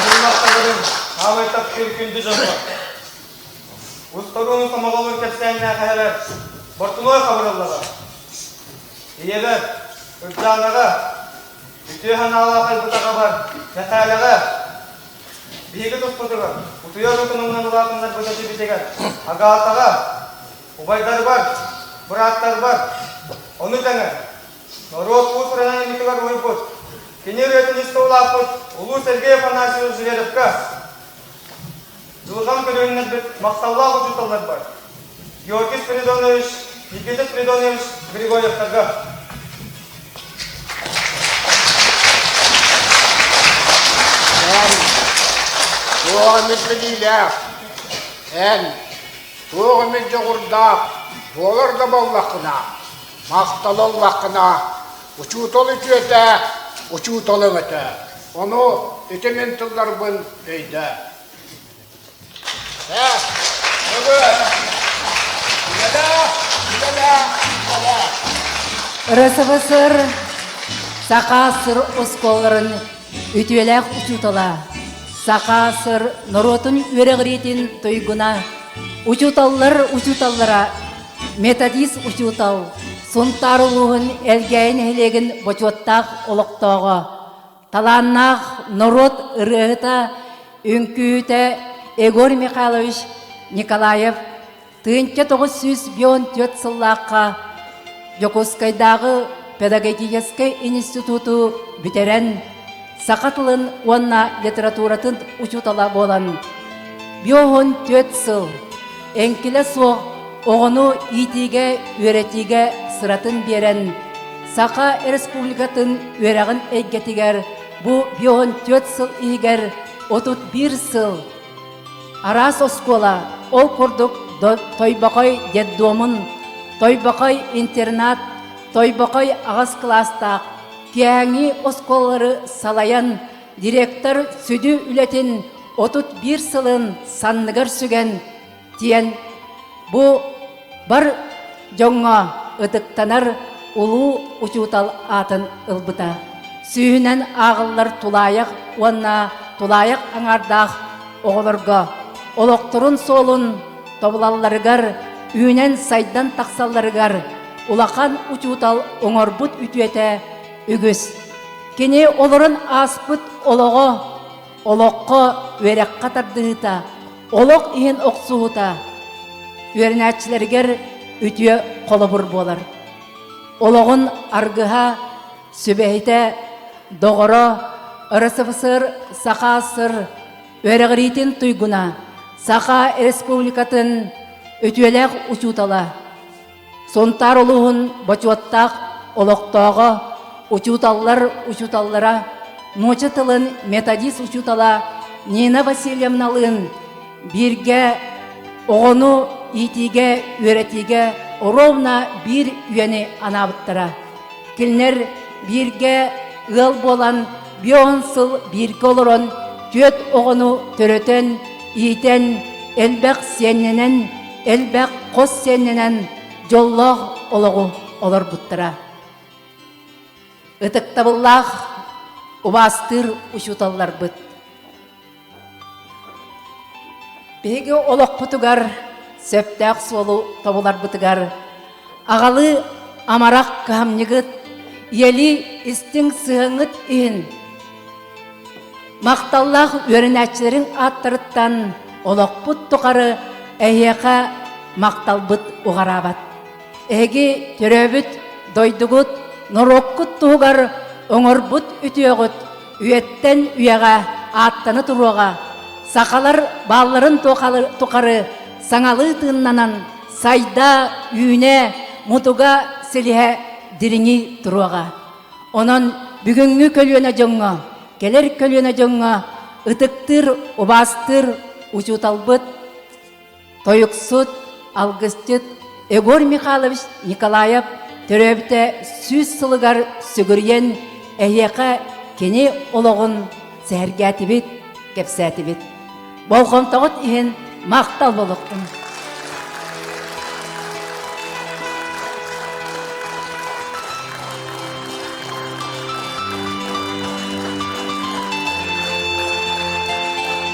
Мұрынлақтағырын ağlaytap kürkündü canlı. Ustaduğunu samağılır kepsayınına kayarlar. Bortunuğa kavrallara. İyeler, ırcağınağa, ütüyhan ağla kaybıtağa var, yatağılağa. Bihi tutmadılar. Utuya rutunundan ulatınlar böteci biteger. Aga atağa, ubaylar var, bıraklar var. Onu dene. Norot bu sıradan emitiler uybut. Kini üretin istoğulaput, Ulu Sergey Afanasiyos Zverevka. Жылған көрінен бір мақтаулы ұжыталар бар. Георгий Спиридонович, Никита Спиридонович Григорьевтарға. Тоғымыз білейлер. Тоғымыз жоғырдақ, болыр да боллақына, мақталыл лақына, ұчутол үтіөті, ұчутолың өті. Оны үтімен тылдар бұн өйді. РСФСР Сақа-сыр осколларын үтеләк учутала. Сақа-сыр норотын өрегіретін тойгуна. Учуталлара методист учутал. Сунтарылуғын әлгәйін әлегін бочуаттақ олықтауға. Таланнақ норот ырығыта үнкүйті Егор Михайлович Николаев 1994 сыллаққа Жокускайдағы педагогический институту бітерен сақатылын онна литературатын учутала болан. 14 сыл әңкілі соқ оғыну итиге өретиге сыратын берен Сақа республикатын өрағын әйгетігер бұ 14 сыл игер 31 сыл Арас оскола, ол құрдық Тойбақай деддомын, Тойбақай интернат, Тойбақай ағыз кластақ, кәңі осколары салаян, директор сөді үлетін 31 сылын санныгар сүген, тиен бұ бар жоңға ұдықтанар ұлу ұчутал атын ұлбыта. Сүйінен ағылар тулайық, онна тулайық аңардақ оғылырға. Олоқтырын солын тобылаларыгар, үйінен сайдан тақсаларыгар, улақан учутал оңорбут үтуеті үгіз. Кене олырын аспыт олығы, олыққы өрек қатардығыта, олық иін оқсуыта, өрінәтшілергер үтуе қолыбыр болар. Олығын арғыға, сөбәйті, доғыры, РСФСР, Сақа-сыр, өрегіретін тұйгуна, Сақа республикатын өтуелек учутала. Сонтар олуғын бачуаттақ олықтағы учуталлара, ночы тылын методист учутала Нина Васильевналын бірге оғыну итиге, өретиге ровна бір үйені анабыттыра. Кілнер бірге ыл болан бион сыл бирге олорон төт оғыну төрөтен иитен элбек сенненен элбек қос сенненен жоллоқ олоғу олар буттара. Ытыктабыллах убастыр учуталлар быт. Беге олоқ путугар сөптәк солу табылар бытыгар. Ағалы амарақ камнигыт, ели истің сығыңыт иін. Мақталлах өрінәтчілерін аттырыттан олоқ пут тұқары әйеқа мақталбыт уғарабат. Эги төрөбүт, дойдугут, нороккут туғар оңорбут үтіөғыт, үйеттен үйеға аттаны тұруға, сақалар балларын тұқары саңалы тыңнанан сайда үйіне мутуга сіліе дирини тұруға. Онан бүгінгі көліөне жоңға, келер көліөне жоңға ытыктыр, убастыр, учуталбыт, тойықсут, алгыстыт, Егор Михайлович Николаев төрөбіте сүз сылыгар сүгірген әйеқа кені олығын сәргәтібет, кепсәтібет. Болғымтағыт иін мақтал болықтың.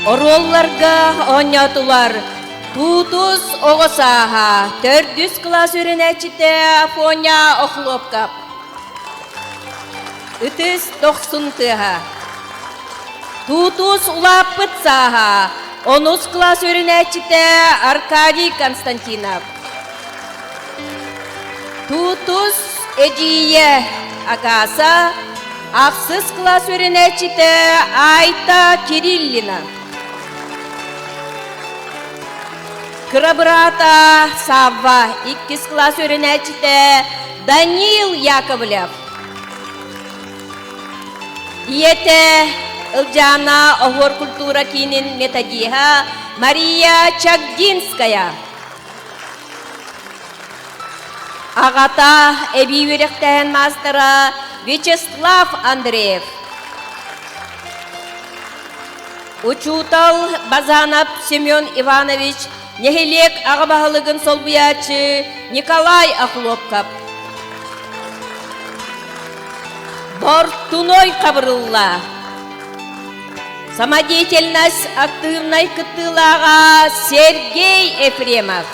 Оролларга онятулар Тутус оғысаға, 400 класс өрінәчіте Афоня оқылопкап. Үтіс 90-тыға. Тутус улаппытсаға, 10 класс өрінәчіте Аркадий Константинов. Тутус эдие агаса, ақсыз класс өрінәчіте Айта Кириллина. Крабрата Савва, 2 класс өрінәчіте Данил Яковлев. Иете Илджана Огор культура кинин методиха Мария Чагдинская. Ағата әбей өректен мастера Вячеслав Андреев. Учутал Базанов Семен Иванович, Нехелек ағабағылығын солбиячы Николай Ахлопкап. Бортуной Қабырылла. Самодеятельность активной кытылаға Сергей Ефремов.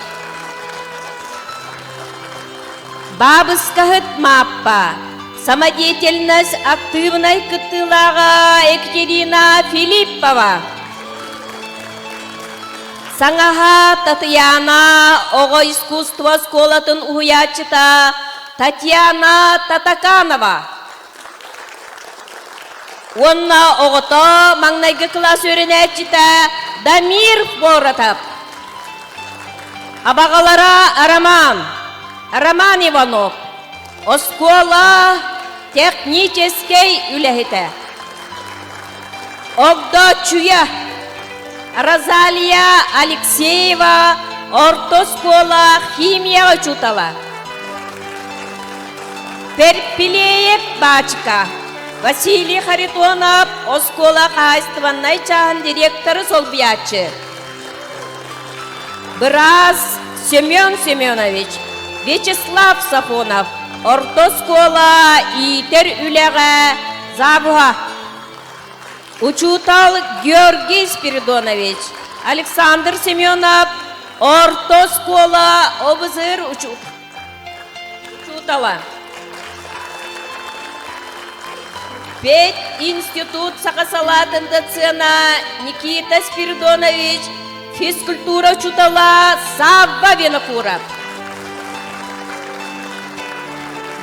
Бабыскахыт Маппа. Самодеятельность активной кытылаға Екатерина Филиппова. Саңаха Татьяна Ого искусство сколатын уячыта Татьяна Татаканова. Онна оғыто маңнайғы класс өрінәчіта Дамир Боратап. Абағалара Роман Иванов. Оскола технический үләхіті. Огдо Чуя. Розалия Алексеева, ортоскола химия учутала. Перпилеев Бачка, Василий Харитонов, оскола хозяйственной чахан директоры солбиячы. Браз Семен Семенович, Вячеслав Сафонов, ортоскола Итер Үлеға Забуха. Учутал Георгий Спиридонович, Александр Семенов, ортоскола обзыр учутала. 5 институт Сақасалатын доцена Никита Спиридонович, физкультура учутала Савва Венокуров.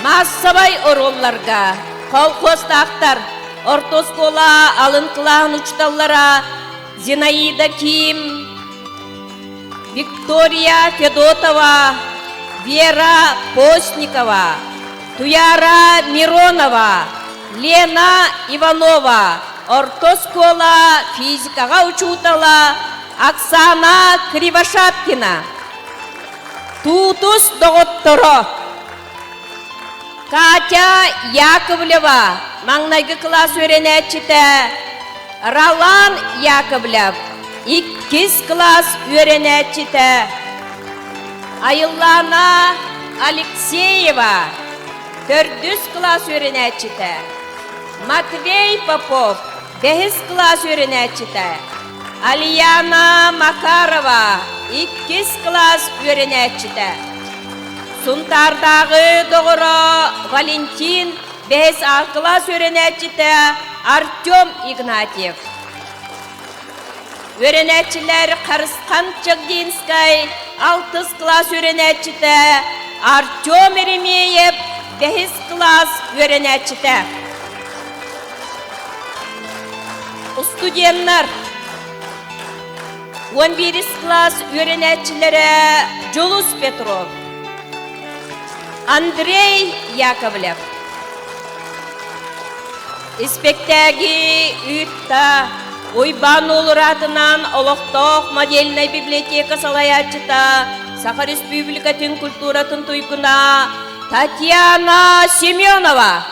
Массовай оролларга, колхозтақтар, ортоскола алынқылағын учталлара Зинаида Ким, Виктория Федотова, Вера Постникова, Туяра Миронова, Лена Иванова, ортоскола физикаға учутала Оксана Кривошапкина. Тутус доғыттыры. Катя Яковлева, маңнайгы класс өренәтчіті. Ралан Яковлев, 2 класс өренәтчіті. Айыллана Алексеева, 4 класс өренәтчіті. Матвей Попов, 5 класс өренәтчіті. Алияна Макарова, 2 класс өренәтчіті. Сунтардағы доғыры Валентин, 5 класс өренәтчіті. Артем Игнатьев. Өренәтчілер Қарысқан Чагдинскай, 6 класс өренәтчіті. Артем Еремеев, 5 класс өренәтчіті. Студенттер 11 класс өренәтчілері Жулус Петров, Андрей Яковлев. Испектәгі үтті Ойбан олыр атынан Олықтық модельной библиотека салаятчыта Саха Республикатын культуратын туйгуна Татьяна Семенова.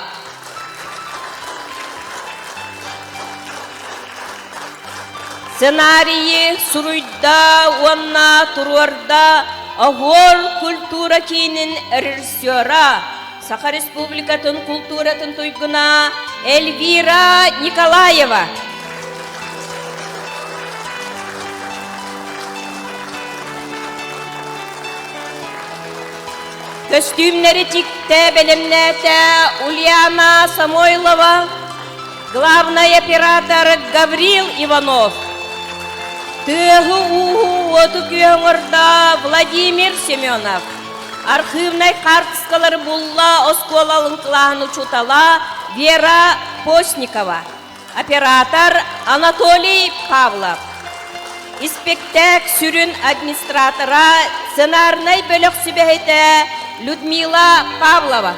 Сценарии Суруйда, Уанна, Туруарда, Агор культура кейнин режиссера, Саха Республикатын культуратын туйгуна Эльвира Николаева. Костюмнери тикте белемнете Ульяна Самойлова, главный оператор Гаврил Иванов. Тыгы уху отукүйөңөрда Владимир Семенов. Архивный картскалар булла осколалын кылаһын учутала Вера Постникова. Оператор Анатолий Павлов. Испектек сүрін администратора сценарный бөлік сүбәйті Людмила Павлова.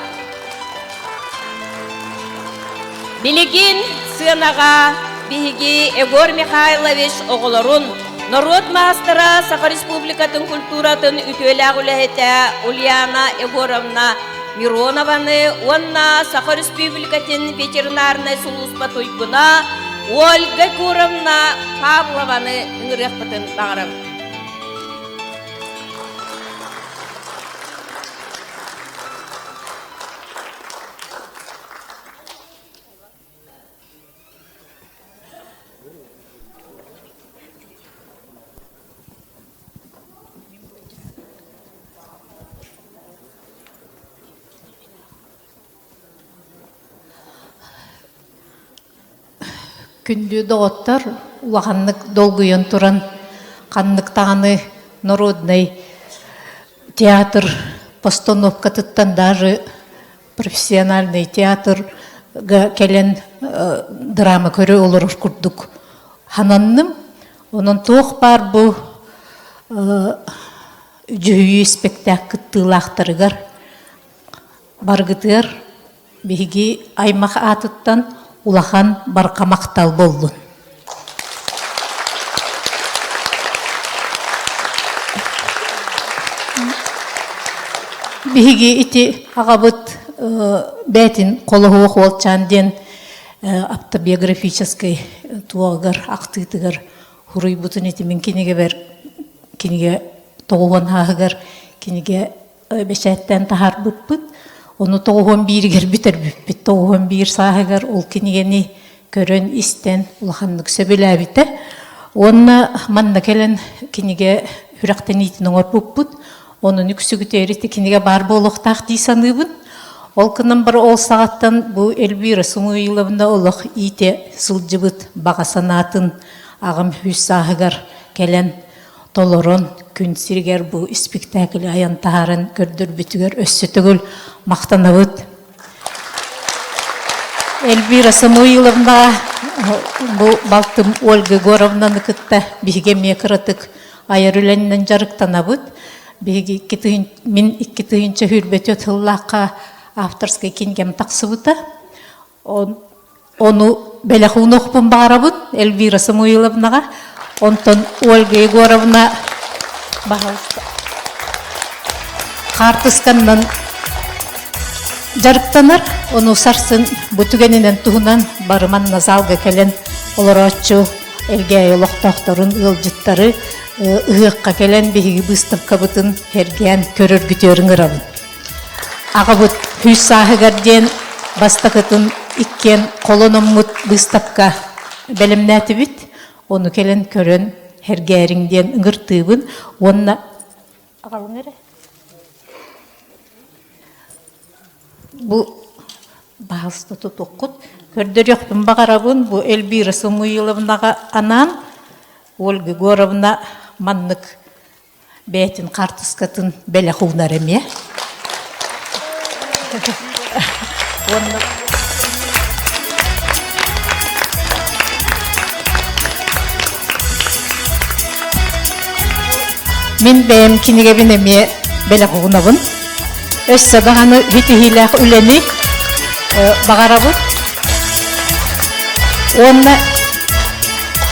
Билигин сынаға биги Егор Михайлович оғылырын Народ мастера Саха Республикатын культуратын үтөләғіләйті Ульяна Егоровна Миронованы, онна Саха Республикатын ветеринарный служба туйгуна Ольга Куровна Павлованы ыңырықпытын бағырым. Күнді доғыттар улағанлық долгуен тұран қанлық тағаны народный театр постановка тұттан даже профессиональный театр келен драма көрі олар күрдік. Хананным, onun тоқ бар бұл жүйі спектакль тылақтырығар барғытығар бейгі аймақ атыттан улахан барқа мақтал болдun. Биги ити агабыт бәтин қолығы оқуалчан ден автобиографический туағыр, ақтытығыр, хұрый бұтын еті мен кенеге бәр, кенеге тоғуан ағығыр, кенеге бәшәттен тахар бұт-бұт, onu toğun bir ger biter bit toğun bir sahəgər ol kinigeni körən isten ulğanlıq söbülə bite onu manna kelen kinige hüraqten itinin orpuput onun yüksügüteriti kinige bar boluqtaq disanыбын ол кынан бір ол сағаттан bu Эльвира Самуиловна олық ите сылжыбыт баға санатын ағым хүс сahəgər kelen толорон күн сиргер bu спектакль аян тарын көрдөр бүтүгөр өссөтөгөл мактанабыт. Эльвира Самуиловна bu балтым Ольга Егоровнаны кытта биге мекратык айырыленнен жарыктанабыт. Биге мен 2-нче хүрбөтө тыллакка авторский кингем таксыбыта. Onu белехунокпун барабыт Эльвира Самуиловнага. Онтон Ольга Егоровна картысканнан жарыктанар, onu сарсын бүтүгенинен туһунан барыман назалга келен олорочу элге олоқтоқторун ылжыттары ыһыққа келен биһиги выставка бытын херген көрөргүтөрүң ырабын. Агабыт хүссаһыгар диен бастакытын иккен колономмут выставка белемнәтибит, onu келен көрөн хергериңден ыңыртыбын, онна агалың эре. Бу бағысты тұтуққыт. Көрдіріқпін бағарабын, бұл Эльбира Самуиловнаға анан, Ольга Горовна маннық бәйтін қартыскатын бәлі құғынар әме. Мен бәйім кенеге бен әме бәлі құғынабын. Өссі бағаны витихилах үлені бағарабы. Онна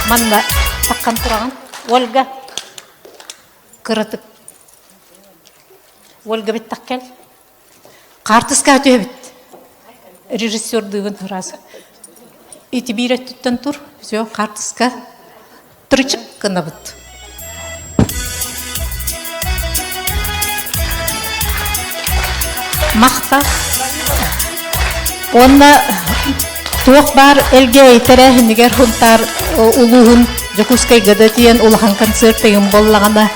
манна таққан тұраған. Ольга кырытып. Ольга бет таққел. Қартысқа өте бет. Режиссер дүйгін разы. Ити бейрет түттен тұр. Все, қартысқа тұрычық қына бұд. Мақта. Онна туық бар әлге терәхінігер хұнтар ұлығын Жакускай гадатиен улахан концерттеген боллағана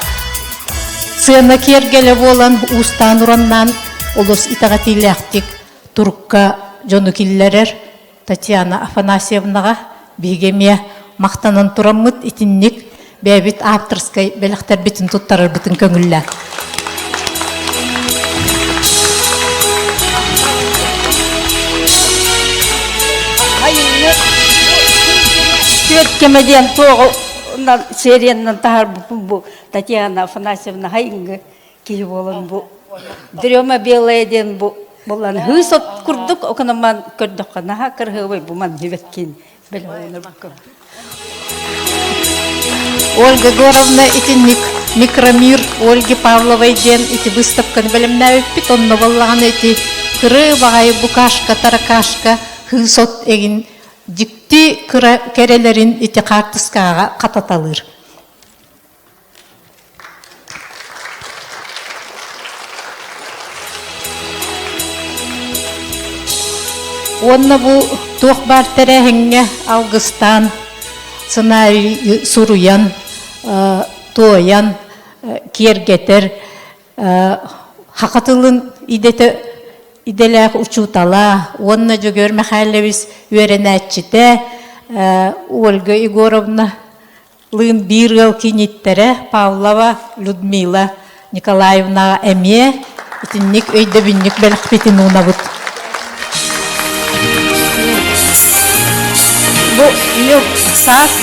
сыяна кергелі болан ұстан ұраннан ұлыс итағатилияқтик турукка жону киллерер Татьяна Афанасьевнаға бейгеме мақтанан тұрамыд итіннік бәбіт авторскай бәліқтер бітін тұттарыр бітін көңілі. Кемеден тоғы серияннан тағар бұл Татьяна Афанасьевна хайынғы кей болын бұл. Дрема белайден бұлан хүйсот күрдік, оқынаман көрдік қанаға кірғывай бұман хевеккен білі ойныр бұқым. Ольга Горовна итинник микромир Ольги Павловой ден ити выставканы білімнә өппет, онны боллаған ити кірі бағай букашка, таракашка, хүйсот егін дикти керелерин ити қартыскаға қататалыр. Онна бұл тоқ бар тәрәхіңе Алғыстан, сценарий Суруян, Тоян, Кергетер, хақатылын иделәқ учутала, онна жөгөр мәхәлләбіз үйеренәтчіте, Ольга Егоровна, лын бір ғыл кенеттері, Павлова Людмила Николаевна әме, итіннік өйді біннік бәлік бетін ұна бұд. Бұл сас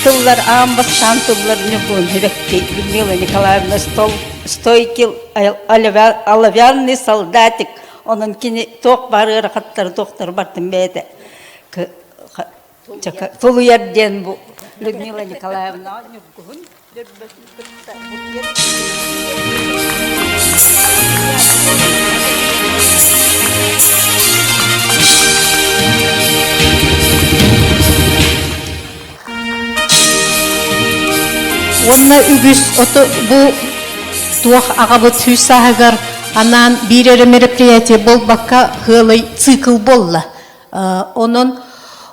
тыллар амбастан тыллар не бұл хевекке Людмила Николаевна стойкил оловянный солдатик. Onun kini toq barıra qattар toqtar bartın beyde. Tolu yerden bu Людмила Николаевна nübkuhun. Онна үгіз bu туақ ағабыт хүсағығар анан бирері мероприятие болбаққа ғылай цикл болла. Onun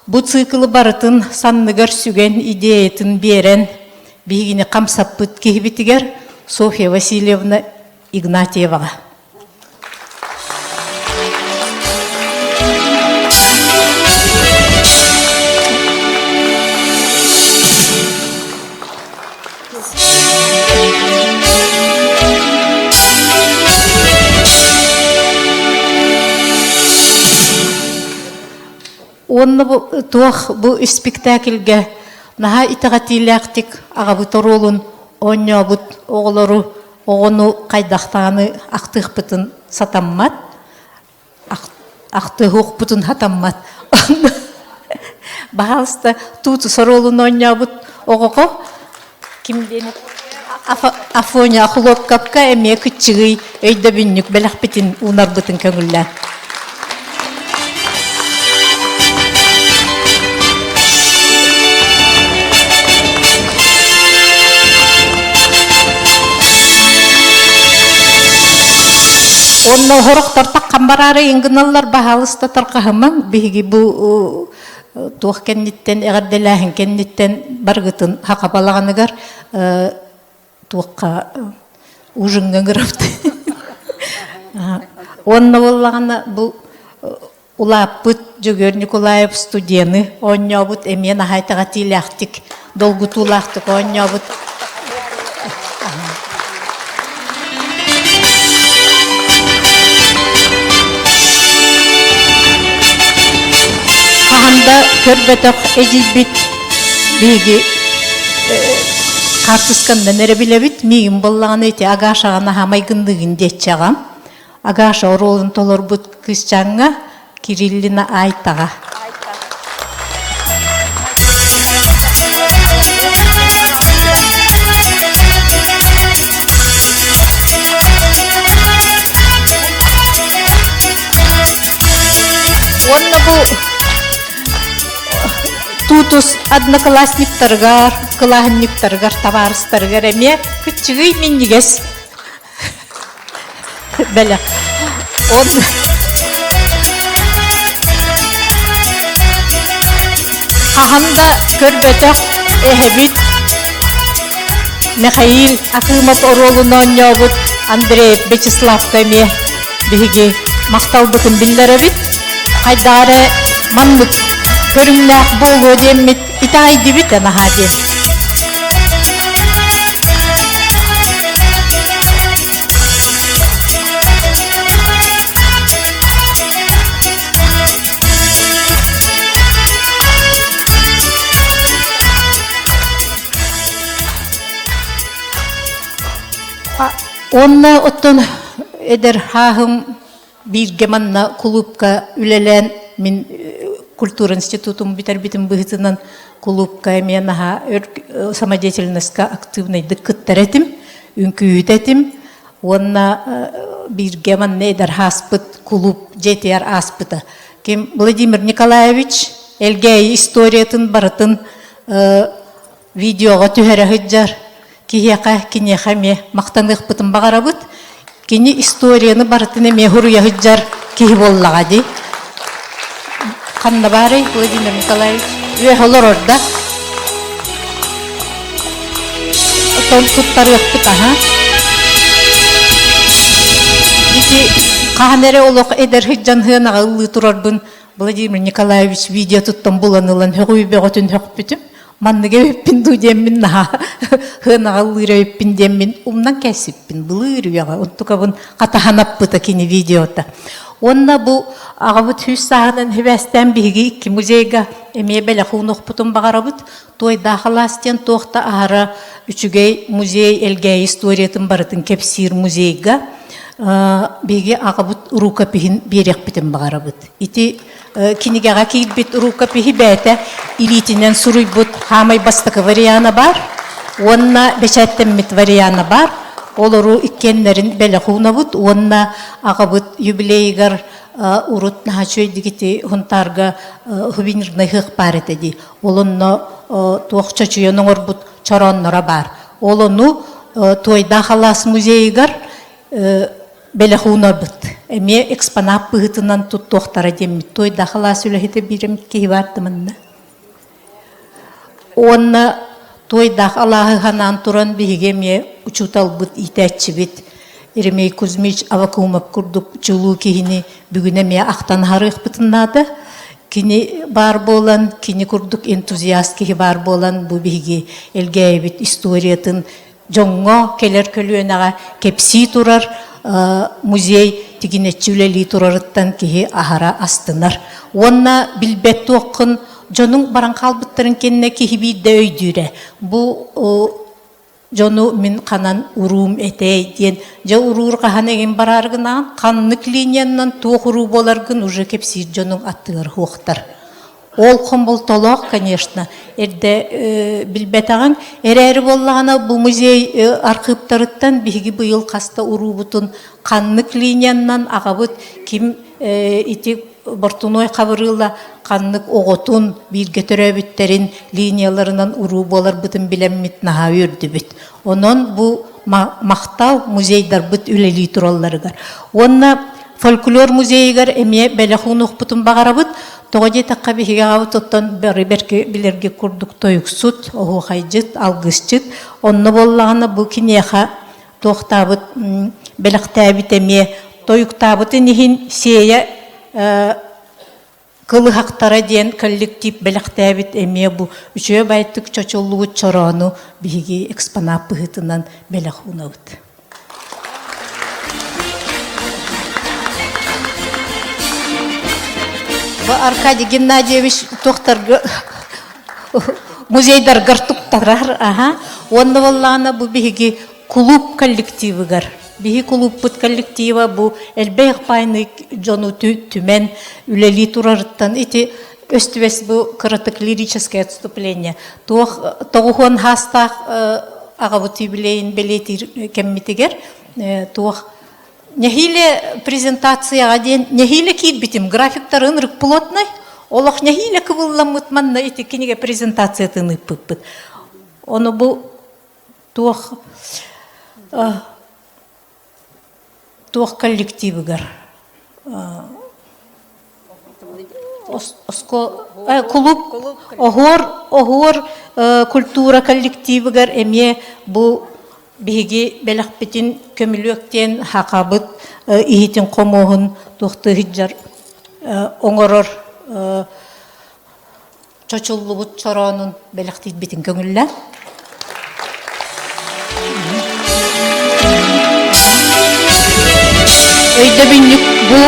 bu цикл барытын санныгар сүген идеятын берен бейгіне қамсап бұт кейбітігер Софья Васильевна Игнатьеваға. Онны бұл спектакльге наға итағатилияқтик ағабыт оролын ойнабыт оғылары оғыну қайдақтағаны ақтық бұтын сатаммат, ақтық оқ бұтын хатаммат. Бағалысты тұты соролын ойнабыт оғығы кімден Афоня Ахлоп капка әме күтчіғый өйді бүннік бәліқ бітін ұнар бұтын көңілі. Онна хорохтар таккан барары ингыналлар бахалыста таркахыман биги бу туох кенниттен эгерделахин кенниттен баргытын хакапалаганыгар туокка ужунгыңырыпты. Онна боллагана бу улаппыт Жөгөр Николаев студияны оннобут эмен ахайтага тиляхтик долгутулахтык оннобут. Каханда көрбөтөк эжибит биги картысканда нере билебит мигин боллаган эти агашагана хамайгындыгын детчагам. Агаша оролун толорбут кызчаңга Кириллина айтага. Онна бу тутус одноклассниктаргар, классниктаргар, товарыстаргар эме кычыгый миннигес. Беле. Онна Каханда көрбөтөк эхебит Михаил Акымов оролунан нёбут Андрей Бечислав кеме биги макталбытын биллеребит кайдары маннык көрүмнак болго демит итай дибит анахади. Онна оттон эдер хахым бирге манна клубка үлелен min культура институтум битербитим быгытынан клубка менаха самодеятельностька активный дыккыттеретим, үнкүйүтетим. Онна бирге манна эдер хаспыт клуб жетер аспыта. Ким Владимир Николаевич элге историятын барытын видеога түһәрә хыджар. Кияка кинехаме мактандык бытын багарабыт. Кини историяны барытын мехуру яхыджар кихи боллагади. Ханна бары Владимир Николаевич уехал орда. Тон туттары яхпыт аха. Ити каханере олок эдер хыджан хыянага ылы турарбын Владимир Николаевич видео туттан буланылан хөгүйбөгөтүн хөкпүтүм. Манныге өппинду деммин наха хыянага ылыра өппин деммин умнан кесиппин былыр уяга онтукабын катаханаппыта кини видеота. Онна бу агабыт хүс сагынан хебестен биги икки музейга эме беле хунукпутун багарабыт той дахаластен тохта ара үчүгей музей элге историятын барытын кепсир музейга биги агабыт рукопихин берекпитин багарабыт. Ити кинигага кийбит рукопихи бете илитинен суруйбут хамай бастакы вариана бар. Онна бечаттеммит вариана бар. Олору иккеннерин беле хунабыт. Онна агабыт юбилейгар урут нахачой дигити хунтарга хубиниргна хык бар этеди. Олонно туакча чуйонор бут чороннора бар. Олону тойда халас музейгар беле хунабыт. Эме экспонат быгытынан тут тохтара деммит. Тойда халас үлехите бирем ки бартымынна. Онна тойда Аллахы ханан туран бигеме учутал бут итәччибит. Иремей Кузьмич Авакумов курдук чулу кихини бүгүнө ме актан харык бытыннады. Кини бар болан, кини курдук энтузиаст кихи бар болан бу биги элгейбит историятын жоңго келер көлүөнага кепси турар музей тигинетчүлели турарыттан кихи ахара астынар. Онна билбет тоқын жонун баран калбыттарын кенне кихи бийде өйдүре. Бу жону min канан урум этей ден же урур каханеген бараргынан каннык линиянан тоохуру боларгын уже кепси жонун аттыгар хуактар. Ол комбол толок, конечно, эрде билбетаган эрери боллагана бу музей архивтарыттан биги быйыл каста урубутун каннык линиянан агабыт ким ити Бортуной кабырыла каннык оготун бирге төрөбүттерин линияларынан уруу болар бытын билеммит наха үрдүбүт. Онон бу мақтау музейдар бұт үлелі тұраларығар. Онна фольклор музейгар эме бәләхун оқпытын бағара бұт, тоғаде таққа бігеге ғауыт оттан бәрі бәрке білерге күрдік тойықсут, оғы қайжыт, алғысчыт. Онны боллағына бұл кенеға тоқтабыт бәліқтәбіт әме тойықтабыты нехін сея кылы хақтара ден коллектив бәліқтәбіт әме бұл үші бәйттік чочолуы чорону бігі экспонат бұғытынан бәліхуна бұт. Аркадий Геннадьевич тоқтар музейдар гартуктарар, онны боллағына бұл бігі клуб коллективігар. Биһи клуббыт коллектива бу элбех пайны жону түмен үлели турарыттан ити өстүбес бу кырытык лирическое отступление. Тоғухон хастах агабыты билейин белетир кеммитигер. Нехиле презентацияға ден, нехиле кейт битим, графиктар ынрык плотный, олақ нехиле кывылламыт манна ити кенеге презентация тыны пыппыт. Оны бу туох коллективыгар. Клуб огор культура коллективыгар эме бу биги белахпетин көмүлөктен хакабыт ихитин комогун тухты хиджар оңорор чочуллубут чоронун белахтит битин көңүллө. Өйдө бүннүк бу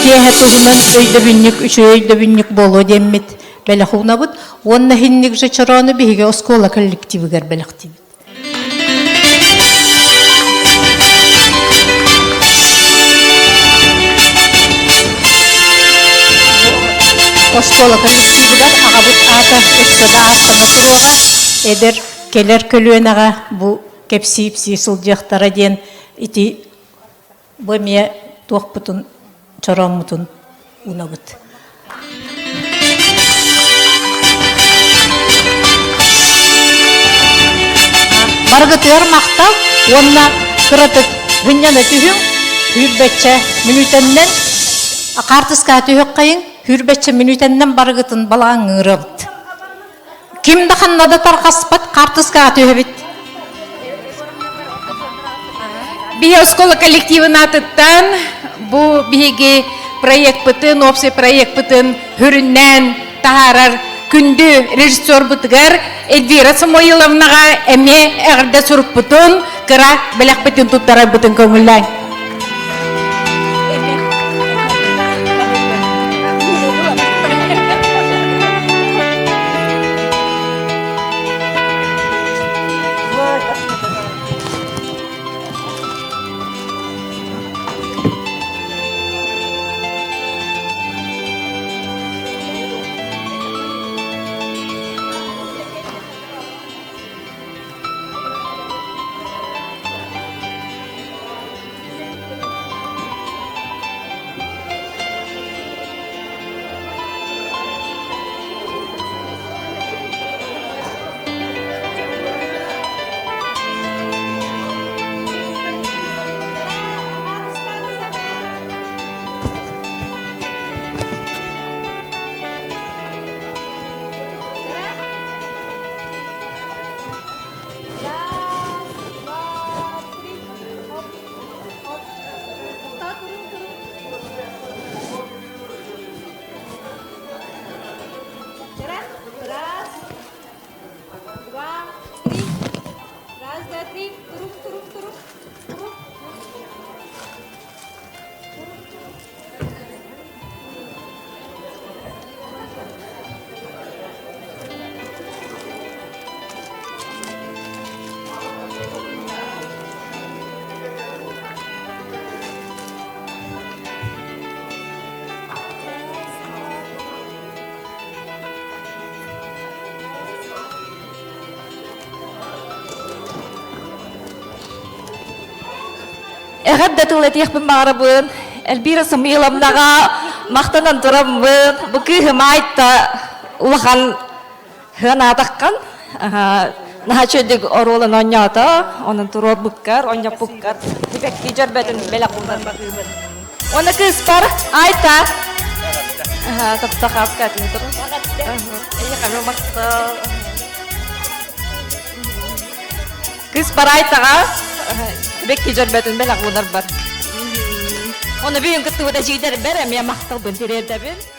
кеһе туһунан өйдө бүннүк үчө өйдө бүннүк боло деммит белахунабыт. Онна хинник же чорону биге оскола коллективигер белахтибит. Оскола коллективигер агабыт ата өссөдө астана туруга эдер келер көлүөнага бу кепсипси сылжактара ден ити бөме туақпытын чарамытын унабыт. Баргытыр мақтал, онна кырытык гынняна түйін, хүрбетче минутеннен, қартыска түйік қайын, хүрбетче минутеннен баргытын балаң ырабыт. Кимді қаннада тарқаспат, қартыска түйібіт. Биһи оскола коллективын атыттан бу биһиги проект бытын, общий проект бытын хүрүннен тахарар күндү режиссер бытыгар Эльвира Самойловнага эме эгерде суруп бытын кыра белек бытын туттара бытын көңүлләй. Эгәп дә тулетих бин барыбын, Эльбира Самойловнага мактанан турабын, бу кыһым айтта улахан хына таккан, Naha çöydük orolun onyata, onun turu bukkar, onya bukkar. Dibek tijar beten belak bundan bakıyorum. Ona kız para, ayta. Aha, tapta kaskat itu. Iya kami maksa. Kız para ayta ka. Dibek tijar beten belak bundan bar. Ona bir gün ketua da jider berem ya maktal bentir eder ben.